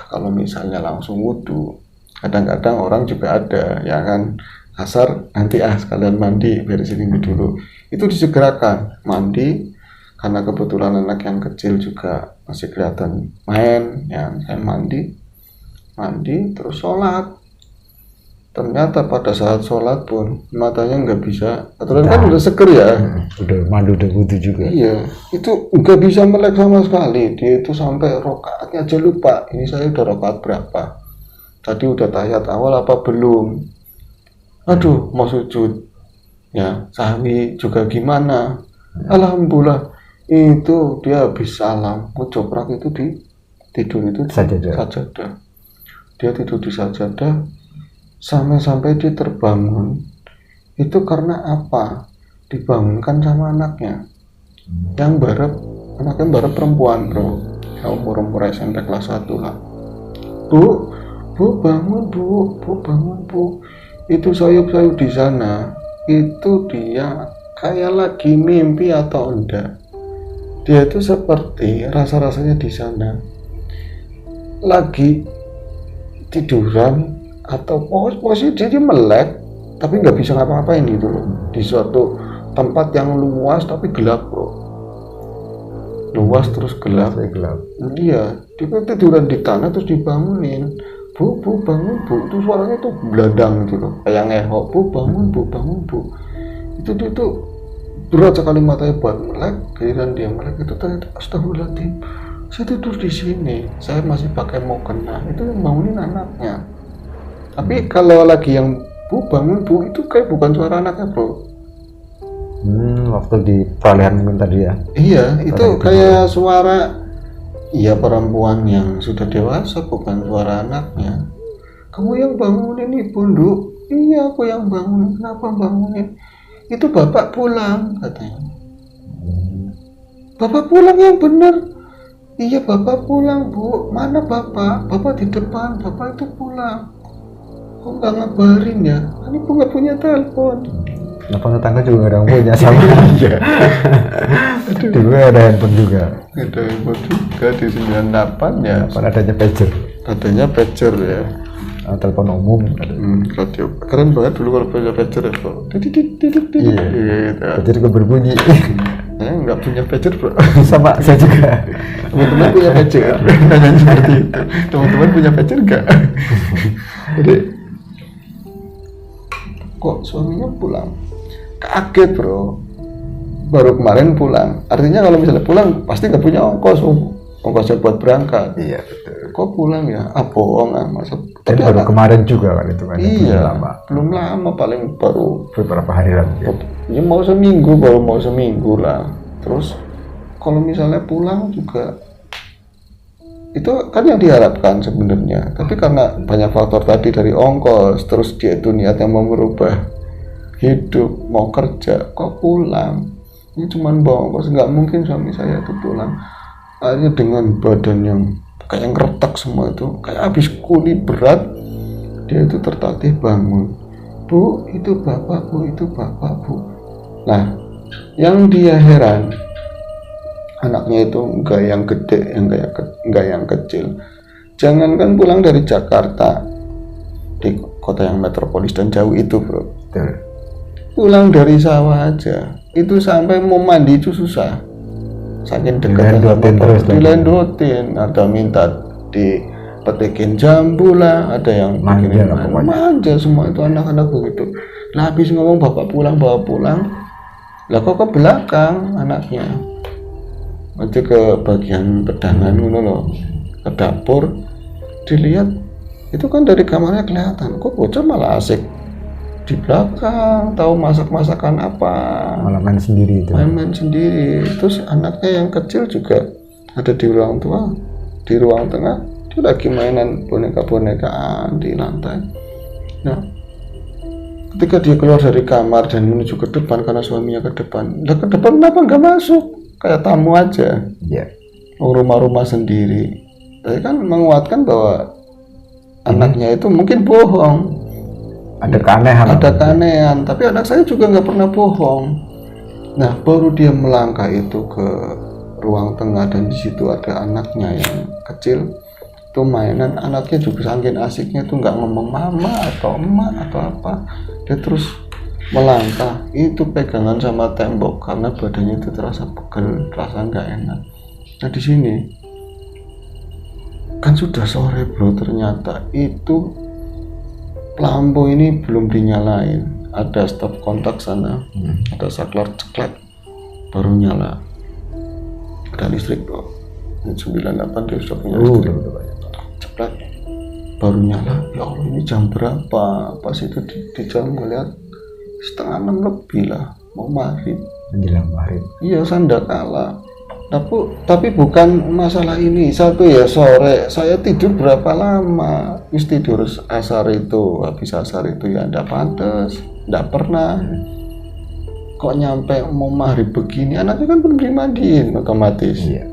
kalau misalnya langsung wudhu, kadang-kadang orang juga ada ya kan, asar nanti sekalian mandi, beresin ini dulu, itu disegerakan mandi, karena kebetulan anak yang kecil juga masih kelihatan main ya. Saya mandi terus sholat. Ternyata pada saat sholat pun matanya nggak bisa, aturan kan udah seger ya, udah mandu, udah wudhu juga. Iya, itu nggak bisa melek sama sekali. Dia itu sampai rokaatnya aja lupa. Ini saya udah rokaat berapa? Tadi udah tahiyat awal apa belum? Aduh, mau sujud. Ya, sahwi juga gimana? Alhamdulillah, itu dia habis salam, ngejoprak itu di tidur itu sajadah. Dia tidur di sajadah. Sampai dia terbangun itu karena apa? Dibangunkan sama anaknya yang anaknya perempuan bro, yang umur SMP kelas 1 lah. Bu bangun bu, itu sayup di sana. Itu dia kayak lagi mimpi atau enggak, dia itu seperti rasanya di sana lagi tiduran, atau posisi dia melek tapi nggak bisa ngapa-ngapain gitu loh, di suatu tempat yang luas tapi gelap bro, luas terus gelap. Iya, dia tiduran di tanah terus dibangunin, bu bangun bu, itu suaranya tuh beladang gitu loh, kayak ngehok, bu bangun bu. Itu dia tuh berat sekali matanya buat melek. Giliran dia melek itu ternyata astagfirullahaladzim, saya tidur di sini, saya masih pakai mukena. Itu yang bangunin anaknya. Tapi kalau lagi yang bu bangun bu, itu kayak bukan suara anaknya bro. Waktu di peralihan mungkin tadi ya. Iya, itu kayak suara perempuan yang sudah dewasa, bukan suara anaknya. Kamu yang bangunin ibu nduk? Iya, aku yang bangunin. Kenapa bangunin? Itu bapak pulang katanya. Bapak pulang yang benar. Iya, bapak pulang bu. Mana bapak? Bapak di depan, bapak itu pulang. Kok nggak ngabarin ya? Ini aku nggak punya telepon. Telepon tetangga juga nggak ada yang punya sama. Iya. Dulu ada handphone juga. Ada handphone juga di 98 ya. Adanya pager ya. Telepon umum. Radio. Keren banget dulu kalau punya pager ya bro. Iya. Pager juga berbunyi. Saya nggak punya pager bro. Sama saya juga. Teman-teman punya pager. Nanya seperti itu. Teman-teman punya pager nggak? Jadi kok suaminya pulang, kaget bro, baru kemarin pulang. Artinya kalau misalnya pulang pasti nggak punya ongkosnya buat berangkat. Iya betul. Kok pulang ya? Bohong masa. Tapi baru kemarin juga kan itu kan. Iya, belum lama, paling baru beberapa hari lagi ya. Ya mau seminggu lah. Terus kalau misalnya pulang juga itu kan yang diharapkan sebenarnya, tapi karena banyak faktor tadi, dari ongkos, terus dia itu niatnya mau merubah hidup, mau kerja, kok pulang. Ini cuma bawa ongkos, nggak mungkin suami saya itu pulang akhirnya dengan badan yang kayak ngeretak semua, itu kayak habis kuli berat. Dia itu tertatih bangun, bu itu bapak bu. Nah, yang dia heran, anaknya itu enggak yang gede, enggak yang kecil. Jangankan pulang dari Jakarta, di kota yang metropolis dan jauh itu bro, Betul. pulang dari sawah aja, itu sampai mau mandi itu susah. Saking dekat dilendotin, ada minta dipetikin jambu lah, ada yang manja semua itu anak-anak begitu. Nah, habis ngomong bapak bawa pulang, lah kok ke belakang anaknya, nanti ke bagian pedangan gitu loh, ke dapur, dilihat itu kan dari kamarnya kelihatan, kok bocah malah asik di belakang, tahu masak-masakan apa, malah main sendiri itu. Main sendiri. Terus anaknya yang kecil juga ada di ruang tua, di ruang tengah, dia lagi mainan boneka-bonekaan di lantai. Nah, ketika dia keluar dari kamar dan menuju ke depan karena suaminya ke depan, ke depan kenapa nggak masuk? Kayak tamu aja. Iya. Rumah-rumah sendiri. Tapi kan menguatkan bahwa anaknya itu mungkin bohong. Ada keanehan. Tapi anak saya juga nggak pernah bohong. Nah, baru dia melangkah itu ke ruang tengah dan di situ ada anaknya yang kecil. Itu mainan, anaknya juga saking asiknya itu nggak ngomong mama atau emak atau apa, dia terus melangkah, itu pegangan sama tembok karena badannya itu terasa pegel, terasa nggak enak. Nah, di sini kan sudah sore bro, ternyata itu lampu ini belum dinyalain, ada stop kontak sana, ada saklar ceklet baru nyala, ada listrik bro. 98 dia sudah punya listrik, cepat baru nyala. Ya Allah, ini jam berapa? Pas itu di jam ngeliat 5:30 lebih lah, mau maghrib, menjelang maghrib. Iya, sandakala. Tapi bukan masalah ini. Satu ya, sore saya tidur berapa lama, habis tidur asar itu, habis asar itu ya ndak pantas, ndak pernah. Kok nyampe mau maghrib begini, anaknya kan belum dimandiin otomatis. Iya.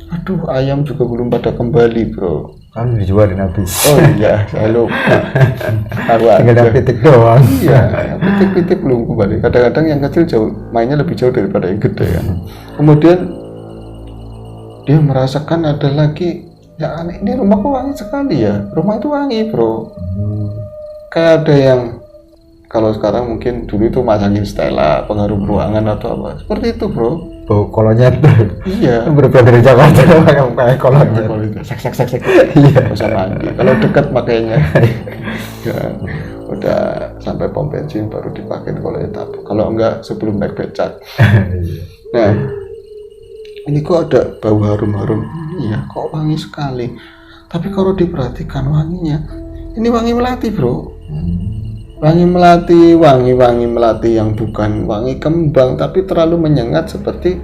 Aduh, ayam juga belum pada kembali bro, kan dijualin habis. Oh iya, saya lupa. Tinggal pitik doang. Iya, pitik-pitik belum kembali. Kadang-kadang yang kecil jauh mainnya lebih jauh daripada yang gede kan. Kemudian dia merasakan ada lagi, ya aneh, ini rumah kok wangi sekali ya. Rumah itu wangi bro. Kayak ada yang, kalau sekarang mungkin dulu itu masangin Stella, pengharum ruangan atau apa, seperti itu bro. Bau kolonnya tuh. Iya. Berbeda dari Jakarta pakai kolonnya. Sek. Iya. Bisa mandi. Kalau dekat makanya. Ya, udah sampai pom bensin baru dipakai kalau etap. Kalau enggak sebelum naik becak. Nah, ini kok ada bau harum-harum. Iya, kok wangi sekali. Tapi kalau diperhatikan wanginya, ini wangi melati bro. Wangi melati yang bukan wangi kembang tapi terlalu menyengat seperti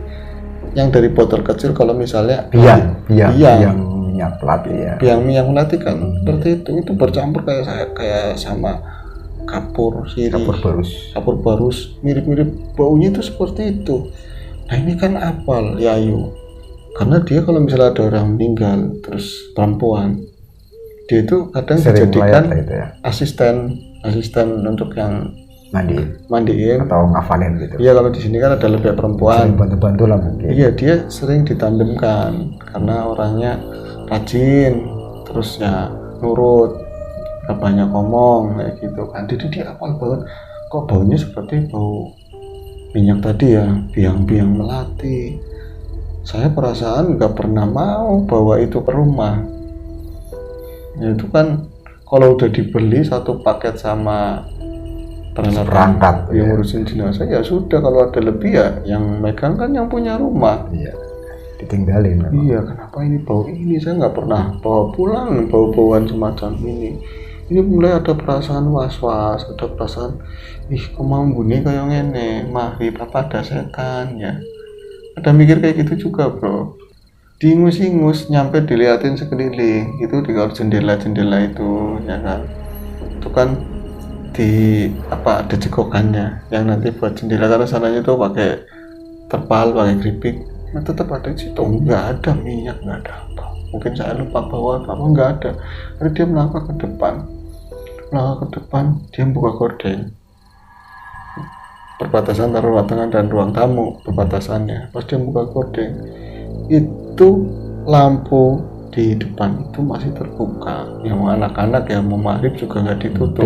yang dari botol kecil. Kalau misalnya biang minyak melati ya. Biang minyak melati kan seperti itu bercampur kayak sama kapur sirih, kapur barus, mirip-mirip baunya itu seperti itu. Nah, ini kan apal yayu. Karena dia kalau misalnya ada orang meninggal terus perempuan, dia itu kadang dijadikan ya? asisten untuk yang mandiin atau ngafalin gitu. Iya, kalau di sini kan ada lebih perempuan. Sering bantu-bantu lah mungkin. Iya, dia sering ditandemkan karena orangnya rajin, terus ya nurut, gak banyak ngomong kayak gitu kan. Jadi dia apal banget. Kok baunya seperti bau minyak tadi ya, biang-biang melati. Saya perasaan gak pernah mau bawa itu ke rumah. Ya, itu kan kalau udah dibeli satu paket sama perangkat yang ngurusin jenazah, ya sudah, kalau ada lebih ya yang megang kan yang punya rumah. Iya, ditinggalin memang. Iya, kenapa ini bau ini, saya nggak pernah bawa pulang bau-bauan semacam ini. Ini mulai ada perasaan was-was, ada perasaan kok mau bunyi kayak ngene, maghrib apa ada setan ya. Ada mikir kayak gitu juga bro. Diingus-ingus nyampe diliatin sekeliling itu di luar jendela itu ya kan, itu kan ada cekokannya yang nanti buat jendela, karena sananya tuh pakai terpal, pakai keripik. Nah, tetap ada di situ, nggak ada minyak, nggak ada apa, mungkin saya lupa bawa apa, nggak ada. Lalu dia melangkah ke depan, dia buka gorden, perbatasan antara ruang tengah dan ruang tamu, perbatasannya. Pas dia buka gorden, itu lampu di depan itu masih terbuka. Yang anak-anak yang mau maghrib juga nggak ditutup.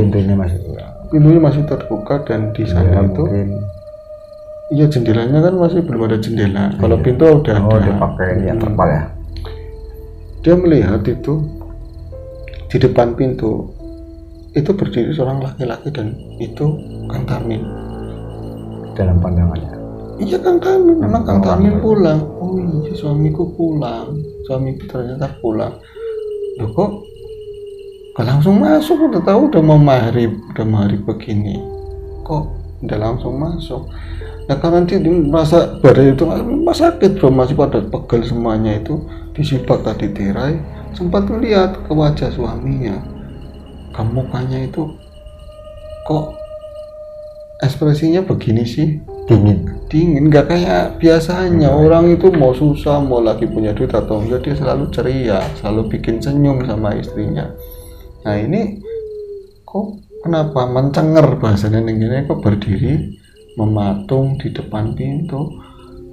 Pintunya masih terbuka dan di sana itu, iya jendelanya kan masih belum ada jendela. Kalau pintu udah ada. Dia pakai yang terpal ya. Dia melihat itu di depan pintu itu berdiri seorang laki-laki dan itu Kang Tamin. Dalam pandangannya. Iya Kang Tamin, memang Kang Tamin pulang. Oh iya suamiku pulang, suamiku ternyata pulang. Loh kok langsung masuk, udah tahu udah mau maghrib begini. Kok udah langsung masuk? Nah karena dia merasa badan itu masih sakit bro, masih pada pegel semuanya itu, disibak tadi tirai, sempat melihat ke wajah suaminya. Mukanya itu kok ekspresinya begini sih, dingin, nggak kayak biasanya. Orang itu mau susah, mau lagi punya duit atau enggak, dia selalu ceria, selalu bikin senyum sama istrinya. Nah ini kok kenapa mencenger bahasanya ini, kok berdiri mematung di depan pintu.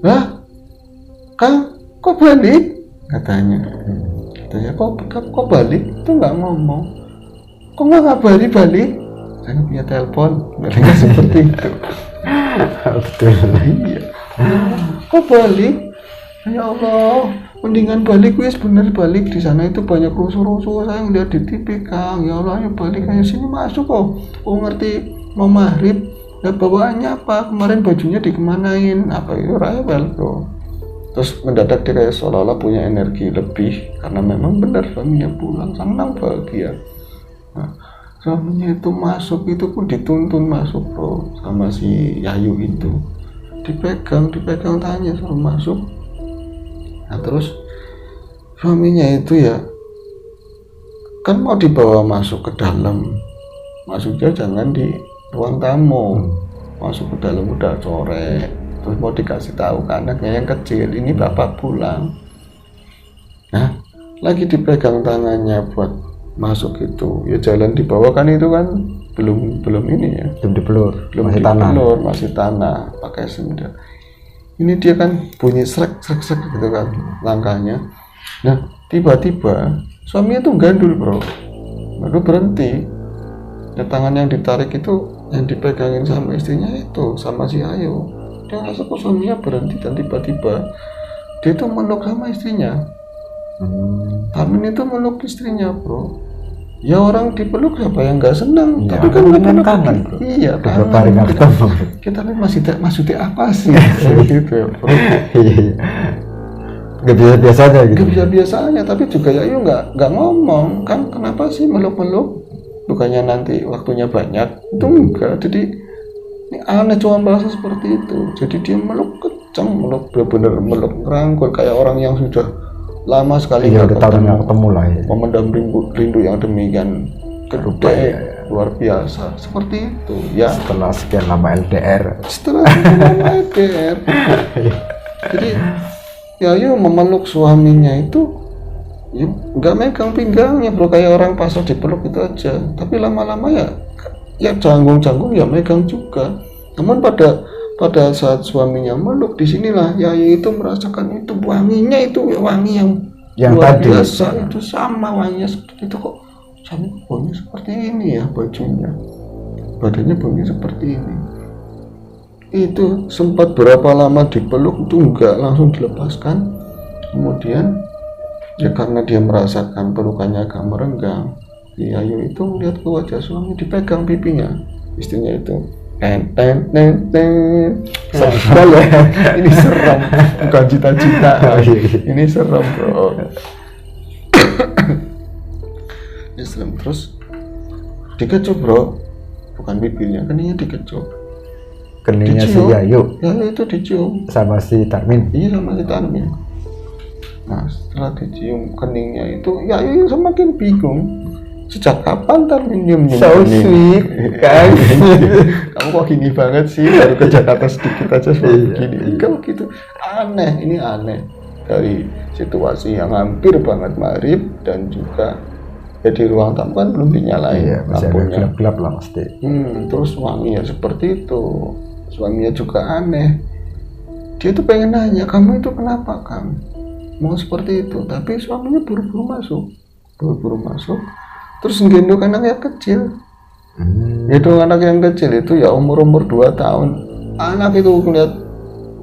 Lah Kang, kok balik? Katanya kok balik? Itu nggak ngomong. Kok nggak ngabari balik? Saya punya telepon, nggak seperti itu. Betul. Iya. Kok balik? Ya Allah, mendingan balik wis, bener balik. Di sana itu banyak rusuh-rusuh, saya ngeliat di TV Kang. Ya Allah, ayo balik, ayo sini masuk kok. Oh ngerti mau maghrib. Ya bawaannya apa? Kemarin bajunya dikemanain? Apa itu rewel tuh. Terus mendadak dia kayak seolah-olah punya energi lebih karena memang benar suaminya pulang, senang bahagia. Nah, suaminya itu masuk itu pun dituntun masuk bro sama si Yayu itu, dipegang tanya suruh masuk. Nah terus suaminya itu ya kan mau dibawa masuk ke dalam, masuknya jangan di ruang tamu, masuk ke dalam udah sore. Terus mau dikasih tahu ke anaknya yang kecil, ini bapak pulang. Nah lagi dipegang tangannya buat masuk itu, ya jalan di bawah kan itu kan belum ini ya, belum dipelur, masih tanah pakai sendal. Ini dia kan bunyi srek gitu kan langkahnya. Nah tiba-tiba suaminya tuh gandul bro, lalu berhenti. Nah, tangan yang ditarik itu yang dipegangin sama istrinya itu sama si Ayu. Dia ngerasa kok suaminya berhenti dan tiba-tiba dia tuh meluk sama istrinya. Tamin itu meluk istrinya bro. Ya orang dipeluk siapa yang nggak senang, ya, tapi kan kangen bro. Iya beberapa hari nggak ketemu. Kita maksudnya apa sih? Gitu ya bro. Iya. Gak biasa-biasanya gitu. Gak biasa-biasanya, tapi juga ya yuk nggak ngomong kan, kenapa sih meluk-meluk? Bukannya nanti waktunya banyak, itu enggak. Jadi ini aneh, cuma merasa seperti itu. Jadi dia meluk kencang, meluk benar-benar meluk ngerangkul kayak orang yang sudah lama sekali nggak ketemu lah ya. Memendam rindu yang demikian gede, luar biasa seperti itu ya. Setelah sekian lama LDR. Jadi Yayu memeluk suaminya itu ya nggak megang pinggangnya bro, kayak orang pasal dipeluk itu aja, tapi lama-lama ya canggung-canggung ya megang juga. Namun pada saat suaminya meluk, disinilah Yayu itu merasakan itu wanginya, itu wangi yang luar tadi biasa, itu sama wanginya seperti itu. Kok suami baunya seperti ini ya, bajunya, badannya baunya seperti ini. Itu sempat berapa lama dipeluk itu enggak langsung dilepaskan. Kemudian ya karena dia merasakan pelukannya agak merenggang, Yayu itu melihat ke wajah suami, dipegang pipinya istrinya itu. Serem ya. Ini serem, bukan cita-cita. Ini serem bro. Ini serem. Terus dikecup bro, bukan bibirnya, keningnya dikecup. Keningnya si Yayu. Ya itu dicium. Sama si Tarmin. Iya sama si Tarmin. Nah setelah dicium keningnya itu, Yayu semakin bingung. Sejak kapan Tarmin nyium so sweet kan? Kamu kok gini banget sih, baru ke Jakarta sedikit aja begini. Kalau gitu aneh, ini aneh. Dari situasi yang hampir banget maghrib dan juga ya di ruang tamu kan belum dinyalain lampunya, lampunya gelap-gelap lah pasti. Terus wangi ya seperti itu. Suaminya juga aneh. Dia tuh pengen nanya, kamu itu kenapa Kang mau seperti itu, tapi suaminya buru-buru masuk terus gendong anak yang kecil. Itu anak yang kecil itu ya umur 2 tahun. Anak itu ngeliat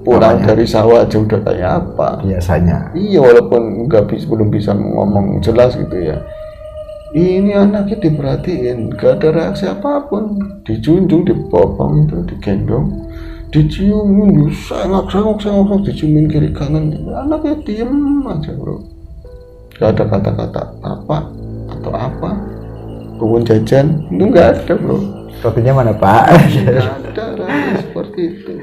pulang dari sawah aja udah kayak apa biasanya. Iya, walaupun belum bisa ngomong jelas gitu ya. Ini anaknya diperhatiin, gak ada reaksi apapun, dijunjung, dipopong itu, digendong, dicium, sengok, diciumin kiri kanan. Anaknya diem aja bro, gak ada kata-kata apa atau apa. Kebun jajan itu gak ada bro. Rotinya mana Pak? Gak ada seperti itu.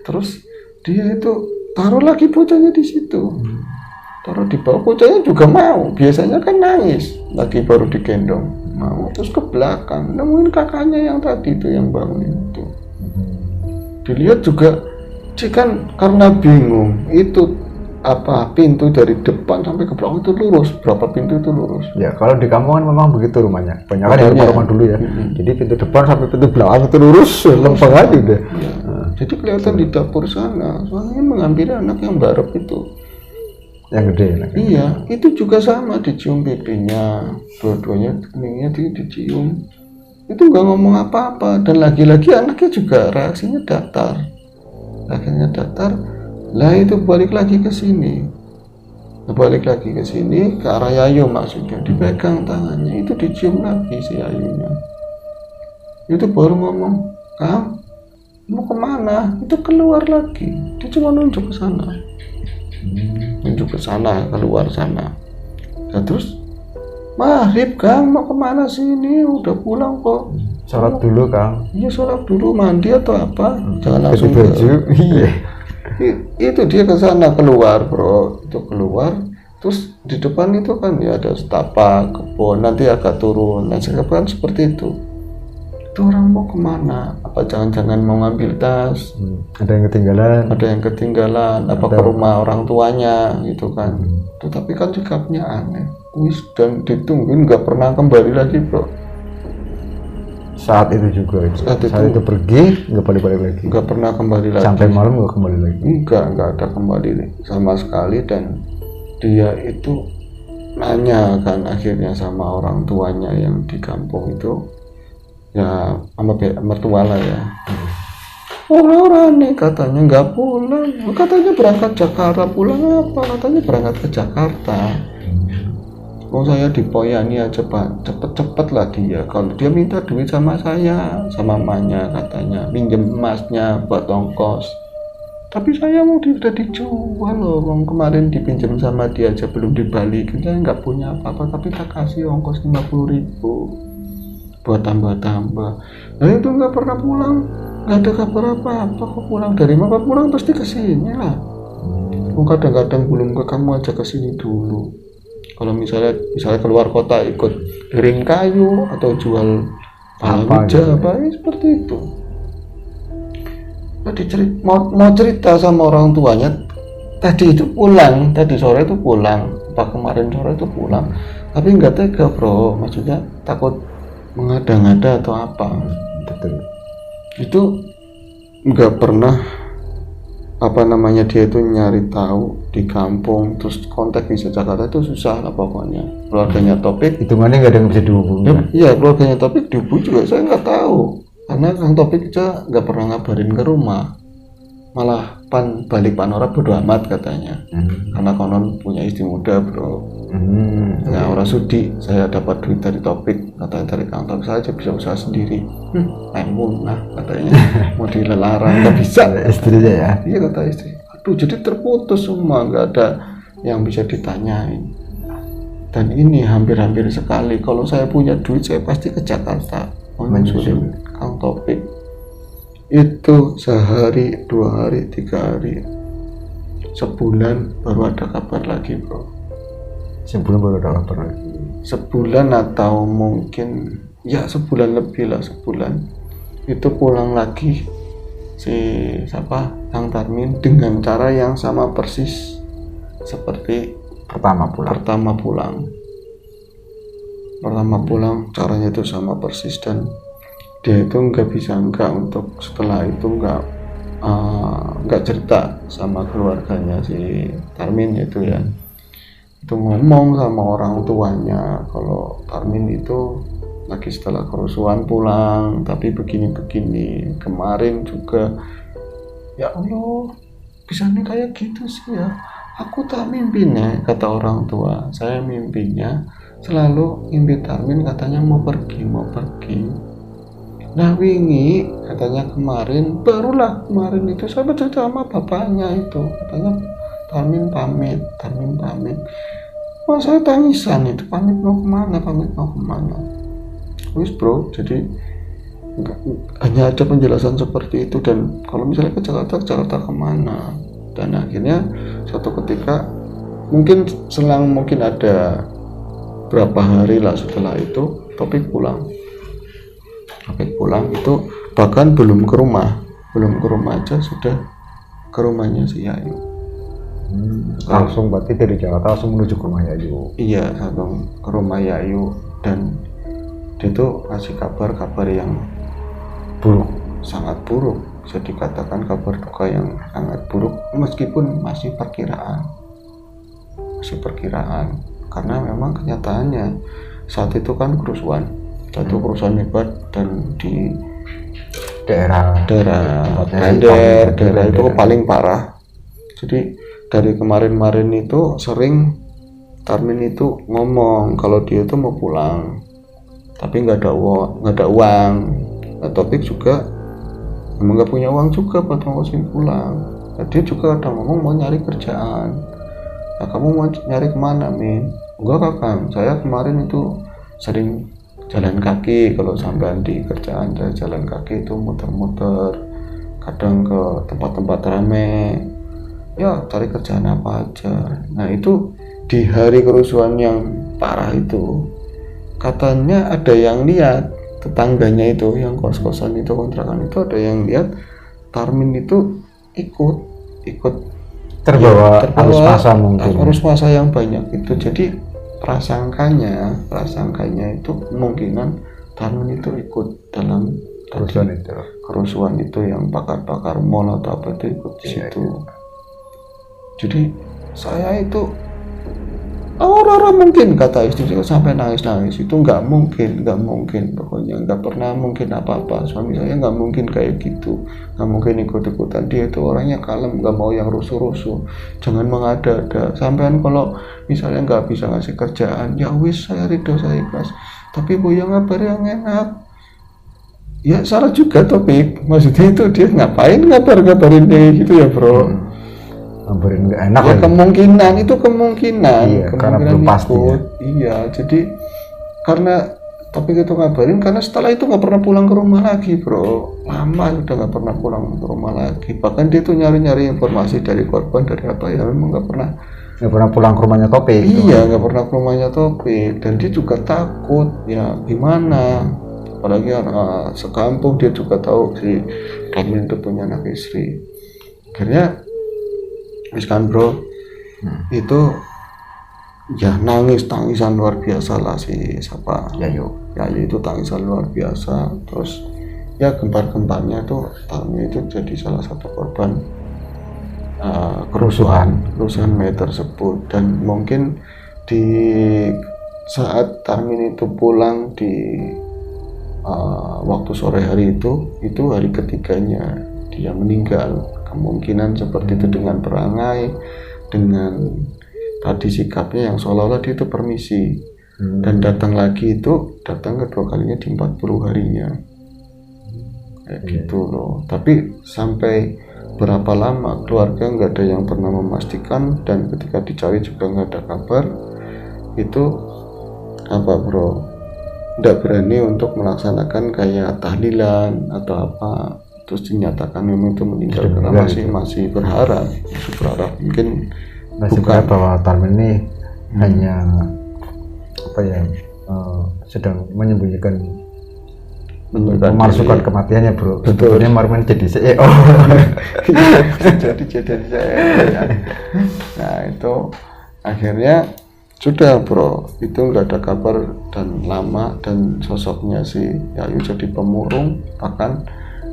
Terus dia itu taruh lagi bocahnya di situ, taruh di bawah. Bocahnya juga mau, biasanya kan nangis lagi baru digendong, mau terus ke belakang nemuin kakaknya yang tadi itu yang bangunin itu. Dilihat juga sih kan, karena bingung itu apa pintu dari depan sampai ke belakang itu lurus, berapa pintu itu lurus. Ya kalau di kampung kan memang begitu rumahnya, banyak kan yang rumah dulu ya. Jadi pintu depan sampai pintu belakang itu lurus, lempeng aja udah. Ya. Jadi kelihatan di dapur sana, soalnya mengambil anak yang barep itu, yang gede anaknya. Iya, itu juga sama, dicium pipinya, dua-duanya keningnya dicium. Itu nggak ngomong apa-apa, dan lagi-lagi anaknya juga reaksinya datar. Lah itu balik lagi ke sini, ke arah Yayu maksudnya, dipegang tangannya, itu dicium lagi si Yayunya. Itu baru ngomong, Kang, mau kemana? Itu keluar lagi, dia cuma nunjuk ke sana, keluar sana. Nah, terus Maghrib Kang, mau kemana sih ini? Udah pulang kok. Sholat dulu Kang. Iya, sholat dulu, mandi atau apa? Jangan langsung baju. Iya. Itu dia ke sana, keluar bro, itu keluar. Terus di depan itu kan ya ada setapak, kebun, nanti agak turun. Nah sekarang seperti itu. Itu orang mau kemana? Apa jangan-jangan mau ngambil tas? Ada yang ketinggalan. Apa ke rumah orang tuanya gitu kan? Tetapi kan sikapnya aneh. Dan ditungguin nggak pernah kembali lagi bro. Saat itu juga saat itu pergi nggak balik lagi, nggak pernah kembali lagi sampai malam nggak kembali lagi, nggak ada kembali sama sekali. Dan dia itu nanya kan akhirnya sama orang tuanya yang di kampung itu ya, sama mertua lah ya, orang-orang nih katanya nggak pulang, katanya berangkat Jakarta, pulang apa, katanya berangkat ke Jakarta. Saya dipoyani aja Pak, cepet-cepet lah dia. Kalau dia minta duit sama saya, sama mamanya katanya, pinjem emasnya buat ongkos. Tapi saya mau udah dijual loh, kemarin dipinjem sama dia aja belum dibalikin. Saya nggak punya apa-apa, tapi tak kasih ongkos 50.000 buat tambah-tambah. Nah itu nggak pernah pulang, nggak ada kabar apa-apa. Kok pulang dari mana? Pulang pasti kesini lah. Kadang-kadang belum ke kamu aja kesini dulu. Kalau misalnya keluar kota ikut giring kayu atau jual palawija apa seperti itu. Tadi mau cerita sama orang tuanya, tadi sore itu pulang, kemarin sore itu pulang, tapi nggak tega bro, maksudnya takut mengada-ngada atau apa. Betul. Itu nggak pernah dia itu nyari tahu di kampung, terus kontak bisa Jakarta itu susah lah pokoknya. Keluarganya Topik hitungannya nggak ada yang bisa dihubungi. Iya, keluarganya Topik dihubungi juga saya nggak tahu, karena Kang Topik aja nggak pernah ngabarin ke rumah, malah balik Panora bodo amat katanya. Karena konon punya istri muda bro. Ya orang sudi saya dapat duit dari Topik, katanya dari Kang Topik saya aja bisa usaha sendiri. Nah katanya mau dilarang nggak bisa istrinya ya. Iya kata istri. Aduh, jadi terputus semua, nggak ada yang bisa ditanyain. Dan ini hampir-hampir sekali kalau saya punya duit saya pasti ke Jakarta menyusul Kang Topik. Itu sehari, 2 hari, 3 hari, sebulan baru ada kabar lagi bro. Sebulan baru ada kabar lagi. Sebulan atau mungkin ya sebulan lebih lah, sebulan. Itu pulang lagi si Kang Tarmin dengan cara yang sama persis seperti pertama pulang caranya itu sama persis. Dan dia itu nggak bisa enggak untuk setelah itu nggak cerita sama keluarganya si Tarmin itu ya, itu ngomong sama orang tuanya kalau Tarmin itu lagi setelah kerusuhan pulang tapi begini-begini kemarin juga. Ya Allah, bisanya kayak gitu sih ya. Aku tak mimpinya, kata orang tua. Saya mimpinya selalu mimpi Tarmin katanya mau pergi. Nah wingi katanya kemarin, barulah kemarin itu saya bercerita sama bapaknya itu. Katanya Tarmin pamit. Oh saya tangisan itu, pamit mau kemana. Wis bro, jadi hanya ada penjelasan seperti itu. Dan kalau misalnya ke Jakarta kemana. Dan akhirnya suatu ketika mungkin ada berapa hari lah setelah itu Topik pulang itu bahkan belum ke rumah aja sudah ke rumahnya si Yayu. Langsung berarti dari Jakarta langsung menuju ke rumah Yayu. Iya, langsung ke rumah Yayu dan dia tuh ngasih kabar yang Buruk. sangat buruk, bisa dikatakan kabar duka yang sangat buruk meskipun masih perkiraan karena memang kenyataannya saat itu kan kerusuhan hebat dan di daerah Klender, daerah itu paling parah. Jadi dari kemarin itu sering Tarmin itu ngomong kalau dia itu mau pulang tapi nggak ada uang. Nah, Topik juga emang nggak punya uang juga buat ngongkosin pulang. Nah, dia juga ada ngomong mau nyari kerjaan. Nah, kamu mau nyari kemana, Min? Enggak kakang, saya kemarin itu sering jalan kaki. Kalau sampai di kerjaan saya jalan kaki itu muter-muter, kadang ke tempat-tempat rame ya, cari kerjaan apa aja. Nah itu di hari kerusuhan yang parah itu katanya ada yang lihat, tetangganya itu yang kos-kosan itu, kontrakan itu, ada yang lihat Tarmin itu ikut terbawa arus massa mungkin. Arus massa yang banyak itu. Jadi prasangkanya itu kemungkinan Tarmin itu ikut dalam kerusuhan itu yang bakar mall atau apa itu ikut di situ. Jadi saya itu orang mungkin kata istri sampai nangis itu nggak mungkin pokoknya nggak pernah mungkin apa-apa. Suami saya nggak mungkin kayak gitu, nggak mungkin ikut-ikutan. Dia itu orangnya kalem, nggak mau yang rusuh-rusuh, jangan mengada-ada. Sampean kalau misalnya nggak bisa ngasih kerjaan ya wis, saya ridho, saya ikhlas, tapi bu yang ngabar yang enak. Ya salah juga Topik, maksudnya itu dia ngapain ngabarin dia gitu ya bro. Ngabarin nggak enak ya lagi. kemungkinan Iya, karena belum pasti ya. Iya, jadi karena Topik itu ngabarin karena setelah itu nggak pernah pulang ke rumah lagi bro, lama udah nggak pernah pulang ke rumah lagi. Bahkan dia tuh nyari informasi dari korban, dari apa ya, memang nggak pernah pulang ke rumahnya Topik. Iya, nggak pernah ke rumahnya Topik. Dan dia juga takut ya gimana, apalagi sekampung dia juga tahu si Tarmin itu punya anak istri. Akhirnya kan bro, itu ya tangisan luar biasa lah si siapa Yayu itu tangisan luar biasa. Terus ya gempar-gemparnya tuh Tarmin itu jadi salah satu korban kerusuhan Mei tersebut. Dan mungkin di saat Tarmin itu pulang di waktu sore hari itu hari ketiganya dia meninggal. Kemungkinan seperti itu dengan perangai, dengan tadi sikapnya yang seolah-olah dia itu permisi. Dan datang kedua kalinya di 40 harinya kayak gitu loh. Tapi sampai berapa lama keluarga nggak ada yang pernah memastikan, dan ketika dicari juga nggak ada kabar. Itu apa bro, nggak berani untuk melaksanakan kayak tahlilan atau apa, terus dinyatakan memang itu meninggal karena masih berharap mungkin masih berharap bahwa Tarmin ini hanya sedang menyembunyikan memasukkan kematiannya bro. Sebetulnya Tarmin jadi CEO. jadi CEO. Nah itu akhirnya Sudah bro, itu nggak ada kabar dan lama, dan sosoknya si Yayu jadi pemurung, bahkan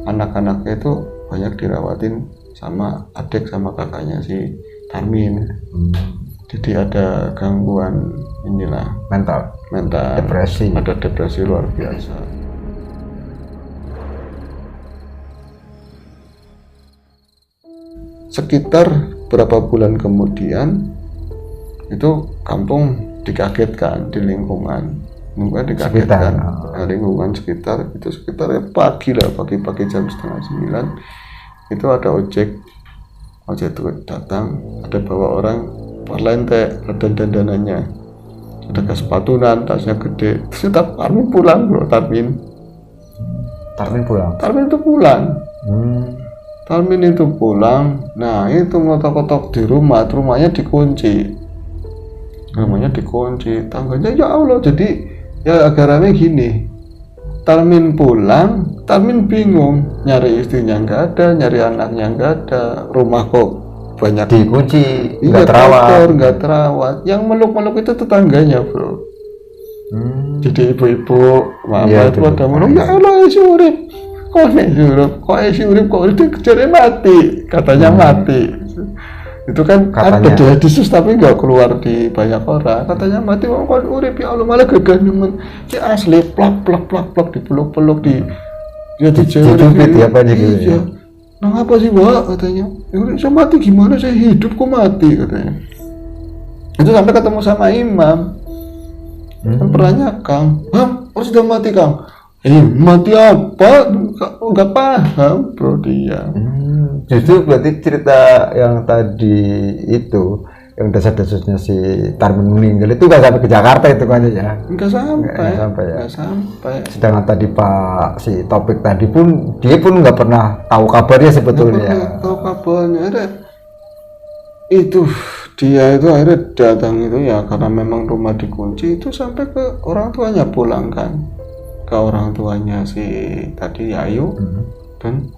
anak-anaknya itu banyak dirawatin sama adik sama kakaknya si Tarmin. Jadi ada gangguan inilah mental, depresi, ada depresi luar biasa. Sekitar berapa bulan kemudian itu kampung dikagetkan di lingkungan dikagetkan lingkungan sekitar itu sekitar pagi jam 8:30 itu ada ojek itu datang, ada bawa orang parlente, ada dandanannya, ada sepatunan, tasnya gede. Terus Tarmin pulang bro, Tarmin itu pulang. Tarmin itu pulang. Nah itu ngotok-ngotok di rumahnya dikunci. Tangganya ya Allah. Jadi ya agaranya gini, Tarmin pulang, Tarmin bingung, nyari istrinya nggak ada, nyari anaknya nggak ada, rumah kok banyak dikunci, nggak terawat. Yang meluk-meluk itu tetangganya bro. Jadi ibu-ibu mama itu pada meluk, ya Allah si urip kok itu kejarnya mati, katanya mati. Itu kan katanya ada disus tapi nggak keluar di banyak orang, katanya mati. Kok urip ya Allah, malah gegandengan si asli plak dipeluk-peluk di dia dijepit apa aja gitu ya. Nah apa sih Wak, katanya saya mati gimana, saya hidup kok mati, katanya. Itu sampai ketemu sama imam. Kan pernah Kang, harus sudah mati Kang. Mati apa? Nggak paham bro dia. Justru berarti cerita yang tadi itu, yang desas-desusnya si Tarmin meninggal itu nggak sampai ke Jakarta itu kan ya? Nggak sampai. Sedangkan tadi Pak si Topik tadi pun dia pun nggak pernah tahu kabarnya sebetulnya. Tahu kabarnya ada. Itu dia itu akhirnya datang itu ya karena memang rumah dikunci, itu sampai ke orang tuanya pulang kan, ke orang tuanya si tadi Yayu. Dan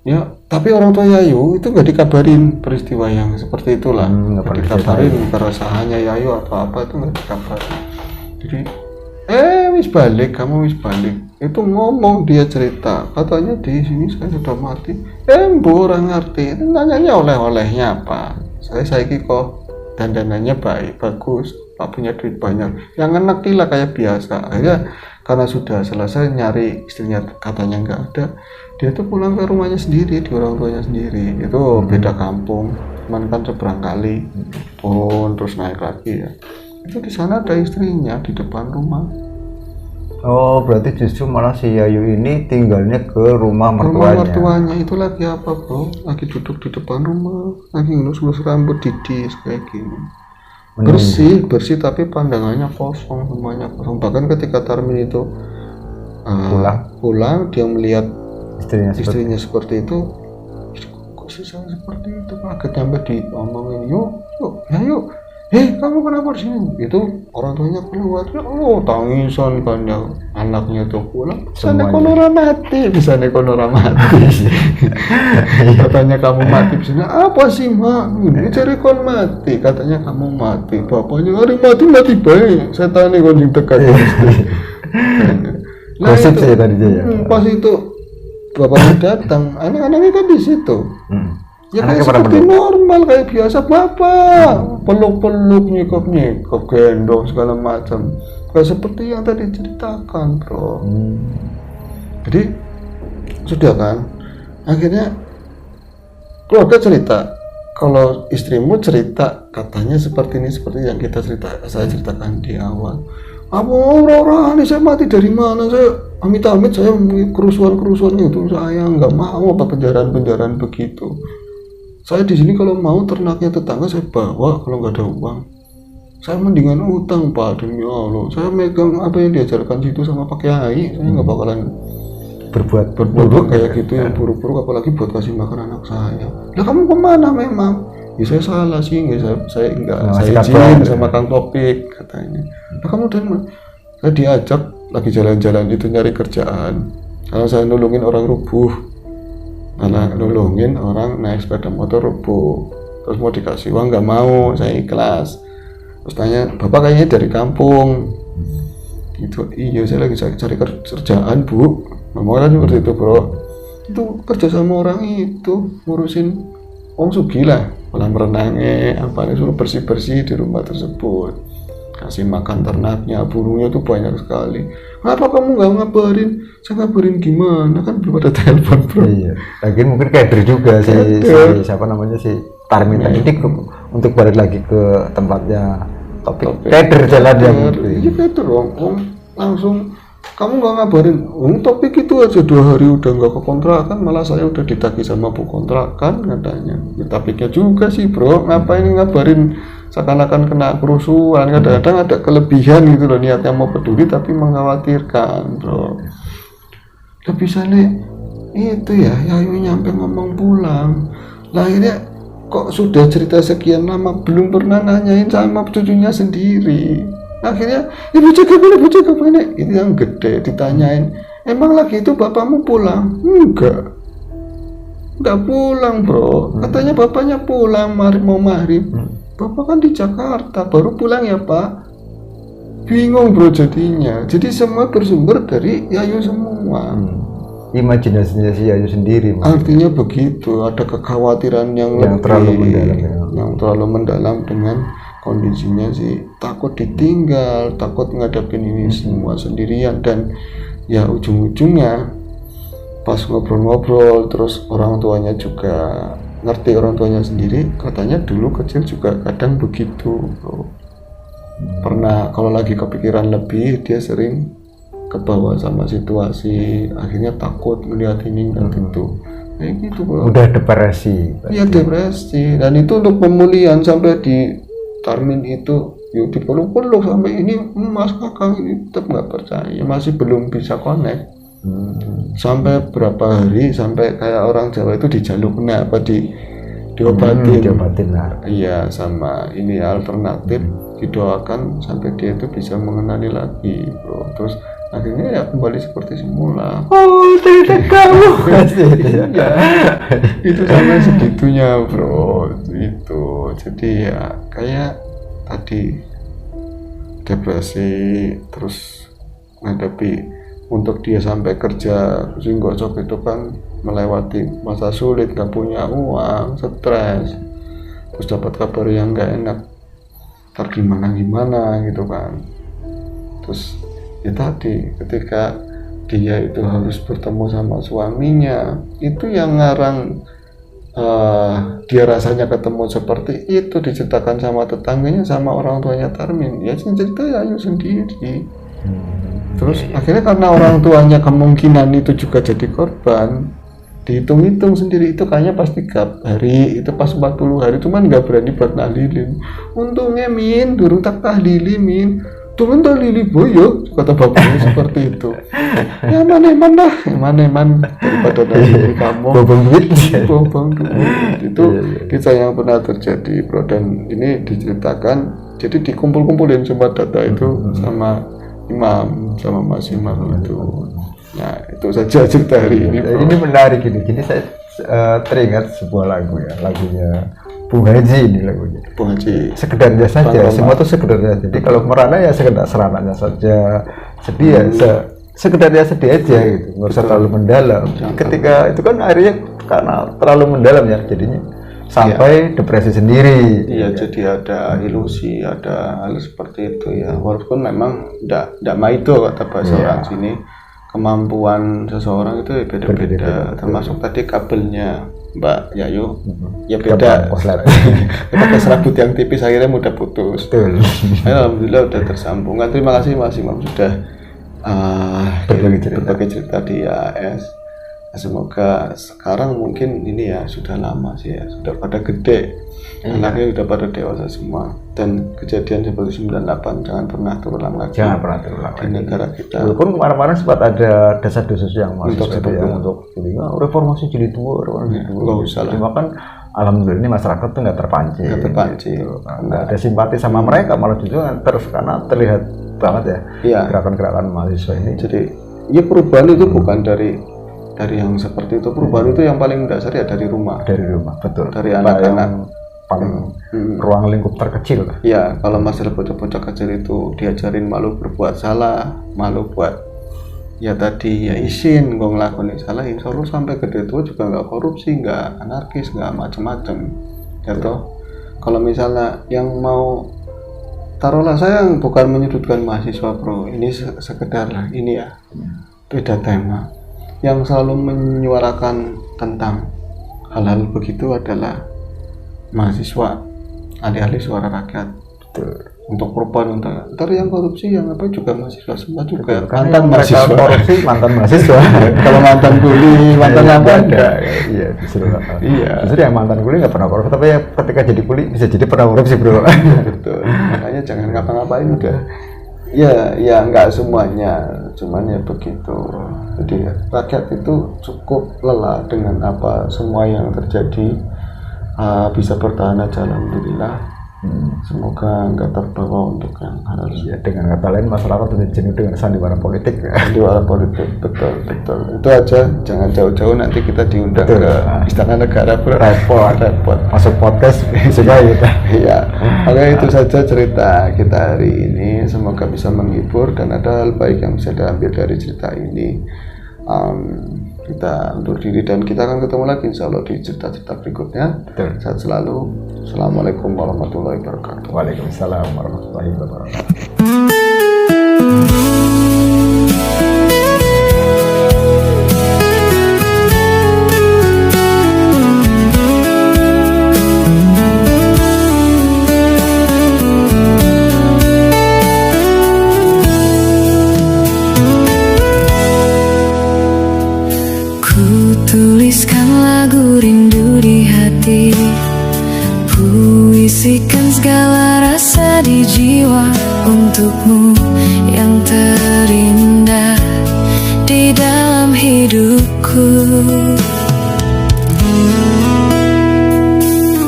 ya tapi orang tua Yayu itu nggak dikabarin peristiwa yang seperti itulah, nggak dikabarin keresahannya Yayu atau apa, itu nggak dikabarin. Jadi kamu wis balik itu ngomong, dia cerita katanya di sini saya sudah mati. Orang ngerti itu, nanyanya oleh-olehnya apa, saya kok dandanannya bagus, pak punya duit banyak, yang enak gila kayak biasa. Akhirnya karena sudah selesai nyari istrinya katanya nggak ada, dia tuh pulang ke rumahnya sendiri, di orang tuanya sendiri. Itu beda kampung, cuman kan seberang kali, turun terus naik lagi ya. Itu di sana ada istrinya di depan rumah. Oh berarti justru malah si Yayu ini tinggalnya ke rumah mertuanya. Itu lagi apa bro? Lagi duduk di depan rumah, lagi ngelus-ngelus rambut didis kayak gini. Bersih tapi pandangannya kosong, semuanya kosong. Bahkan ketika Tarmin itu pulang dia melihat istrinya seperti itu, kok susah seperti itu, kaget sampai diomongin, yuk kamu kenapa di sini? Itu orang tuanya keluar, ya Allah tangisan kan ya, anaknya tuh pulang, bisa nekonora mati. Katanya kamu mati di sini, apa sih mak? Ini cari kon mati, katanya kamu mati. Bapaknya hari mati baik, saya tanya kon yang tekan. Gosip saya tadi ya. Pas itu bapaknya datang, anak-anaknya kan di situ. Ya kayak seperti normal, kayak biasa bapak, peluk-peluk, nyekop, gendong segala macam, kayak seperti yang tadi ceritakan bro. Jadi sudah kan, akhirnya keluarga cerita, kalau istrimu cerita katanya seperti ini, seperti yang saya ceritakan di awal. Apa orang ini saya mati dari mana, saya amit-amit saya kerusuhan itu, saya nggak mau apa penjaraan begitu. Saya di sini kalau mau ternaknya tetangga saya bawa, kalau nggak ada uang saya mendingan utang pak, demi Allah. Saya megang apa yang diajarkan situ sama Pak Kiai, saya nggak bakalan berbuat kayak gitu yang buruk-buruk, apalagi buat kasih makan anak saya. Lah kamu kemana memang? Ya saya salah sih, saya izin sama Kang Topik katanya. Nah kamu dan saya diajak lagi jalan-jalan itu nyari kerjaan, karena saya nolongin orang rubuh. Nolongin orang naik sepeda motor rubuh, terus mau dikasih uang nggak mau, saya ikhlas. Terus tanya, bapak kayaknya dari kampung. Itu iya saya lagi cari kerjaan bu. Ngomong kan seperti itu bro. Itu kerja sama orang itu ngurusin wong sugih lah, kolam renangnya apa nih, suruh bersih di rumah tersebut, kasih makan ternaknya, burungnya tuh banyak sekali. Kenapa kamu nggak ngabarin? Saya ngabarin gimana, kan belum ada telepon bro. Iya, lagian mungkin kader juga si siapa namanya si Tarmin tadi untuk balik lagi ke tempatnya topik kader jalan yang iya kader dong, langsung kamu nggak ngabarin. Topik itu aja 2 hari udah nggak ke kontrakan, malah saya udah ditagih sama bu kontrakan katanya. Ya, topiknya juga sih bro, ngapain ngabarin seakan-akan kena kerusuhan. Kadang-kadang ada kelebihan gitu loh, niatnya mau peduli tapi mengkhawatirkan bro. Lebih sana itu ya Yayu nyampe ngomong pulang lah, akhirnya kok sudah cerita sekian lama belum pernah nanyain sama cucunya sendiri. Akhirnya ibu jaga mana itu yang gede ditanyain, emang lagi itu bapakmu pulang? Enggak pulang bro, katanya bapaknya pulang mau maghrib. Bapak kan di Jakarta baru pulang ya pak. Bingung bro jadinya, jadi semua bersumber dari Yayu semua. Imajinasinya si Yayu sendiri artinya begitu, ada kekhawatiran yang terlalu mendalam ya. Yang terlalu mendalam dengan kondisinya sih, takut ditinggal, takut ngadepin ini semua sendirian. Dan ya ujung-ujungnya pas ngobrol-ngobrol terus orang tuanya juga ngerti, orang tuanya sendiri katanya dulu kecil juga kadang begitu bro. Pernah kalau lagi kepikiran lebih dia sering kebawa sama situasi, akhirnya takut melihat ini dan itu kayak gitu bro. Udah depresi. Iya depresi, dan itu untuk pemulihan sampai di Tarmin itu yuk dipeluk-peluk sampai ini mas kakak ini tetap nggak percaya, masih belum bisa connect. Sampai berapa hari sampai kayak orang Jawa itu dijaluk apa diobatin lah. Iya sama ini alternatif, didoakan sampai dia itu bisa mengenali lagi bro. Terus akhirnya ya kembali seperti semula. Tidak kamu. Ya, itu sampai segitunya bro. Itu jadi ya kayak tadi depresi, terus menghadapi untuk dia sampai kerja Singgosok itu kan melewati masa sulit, gak punya uang, stres, terus dapat kabar yang gak enak, ntar gimana gitu kan. Terus ya tadi ketika dia itu harus bertemu sama suaminya, itu yang ngarang dia rasanya ketemu seperti itu diceritakan sama tetangganya, sama orang tuanya Tarmin, ya cerita Yayu sendiri. Terus akhirnya karena orang tuanya kemungkinan itu juga jadi korban, dihitung-hitung sendiri itu kayaknya pas 3 hari, itu pas 40 hari cuman nggak berani buat nahlilin. Untungnya min durung tak tahlili min, turun tahlili boyo kata bapaknya seperti itu. Ya mana daripada nahlili kamu bobong duit itu kisah yang pernah terjadi bro. Dan ini diceritakan, jadi dikumpul-kumpulin semua data itu sama imam, sama mas imam itu. Nah itu saja cerita hari ini bro. Ini menarik ini. Jadi saya teringat sebuah lagu ya, lagunya Bung Haji ini lagunya. Bung Haji. Sekedarnya saja, semua tuh sekedarnya. Jadi kalau merana ya sekedar serananya saja, sedih ya sekedarnya sedih aja gitu, nggak usah terlalu mendalam. Ketika itu kan akhirnya karena terlalu mendalam ya, jadinya sampai depresi sendiri. Iya, jadi ada ilusi, ada hal seperti itu ya. Walaupun memang tidak maido kata bahasa orang sini, kemampuan seseorang itu beda-beda. Termasuk tadi kabelnya Mbak Yayu, ya beda. Pakai serabut yang tipis akhirnya mudah putus. Alhamdulillah udah tersambungan. Terima kasih Mas Imam sudah berbagi cerita di AS. Semoga sekarang mungkin ini ya sudah lama sih ya, sudah pada gede, anaknya sudah pada dewasa semua, dan kejadian seperti 98 jangan pernah terulang lagi. Jangan pernah terulang di negara kita. Walaupun kemarin-kemarin sempat ada desas-desus yang masuk untuk reformasi jilid 2, nggak usah lah. Cuma kan alhamdulillah ini masyarakat tuh nggak terpancing. Gitu. Nggak ada simpati sama mereka, malah justru karena terlihat banget ya gerakan-gerakan mahasiswa ini. Jadi ya perubahan itu bukan dari yang seperti itu, perubahan itu yang paling dasar ya dari rumah, betul, dari anak-anak. paling ruang lingkup terkecil lah. Ya, kalau masalah bocah-bocah kecil itu diajarin malu berbuat salah, malu buat ya tadi ya izin gue ngelakuin salah, insya Allah sampai gede tua juga nggak korupsi, nggak anarkis, nggak macem-macem. Ya toh, kalau misalnya yang mau taruhlah, saya bukan menyudutkan mahasiswa bro, ini sekedar ini ya beda tema. Yang selalu menyuarakan tentang hal-hal begitu adalah mahasiswa, alih-alih suara rakyat. Betul. Untuk perubahan, ntar yang korupsi yang apa juga mahasiswa semua juga. Mantan mahasiswa korupsi, mantan mahasiswa. Kalau mantan kuli, mantan apa ada? Iya, justru. Iya. Justru yang mantan kuli nggak pernah korupsi, tapi ya ketika jadi kuli bisa jadi pernah korupsi bro. Betul. Makanya jangan ngapa-ngapain udah. Ya nggak semuanya, cuman ya begitu. Jadi rakyat itu cukup lelah dengan apa semua yang terjadi. Bisa bertahan aja, alhamdulillah. Semoga nggak terbawa untuk yang hal ya, dengan kata lain masyarakat sudah jenuh dengan sandiwara politik. Sandiwara politik, betul. Itu aja, jangan jauh-jauh nanti kita diundang ke Istana Negara bro. Repot masuk podcast juga gitu. Iya. Oke, itu saja cerita kita hari ini, semoga bisa menghibur dan ada hal baik yang bisa diambil dari cerita ini. Kita undur diri dan kita akan ketemu lagi insya Allah di cerita-cerita berikutnya. Sehat selalu. Assalamualaikum warahmatullahi wabarakatuh. Waalaikumsalam warahmatullahi wabarakatuh. Tuliskan lagu rindu di hati, puisikan segala rasa di jiwa untukmu yang terindah di dalam hidupku.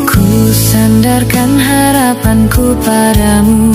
Ku sandarkan harapanku padamu,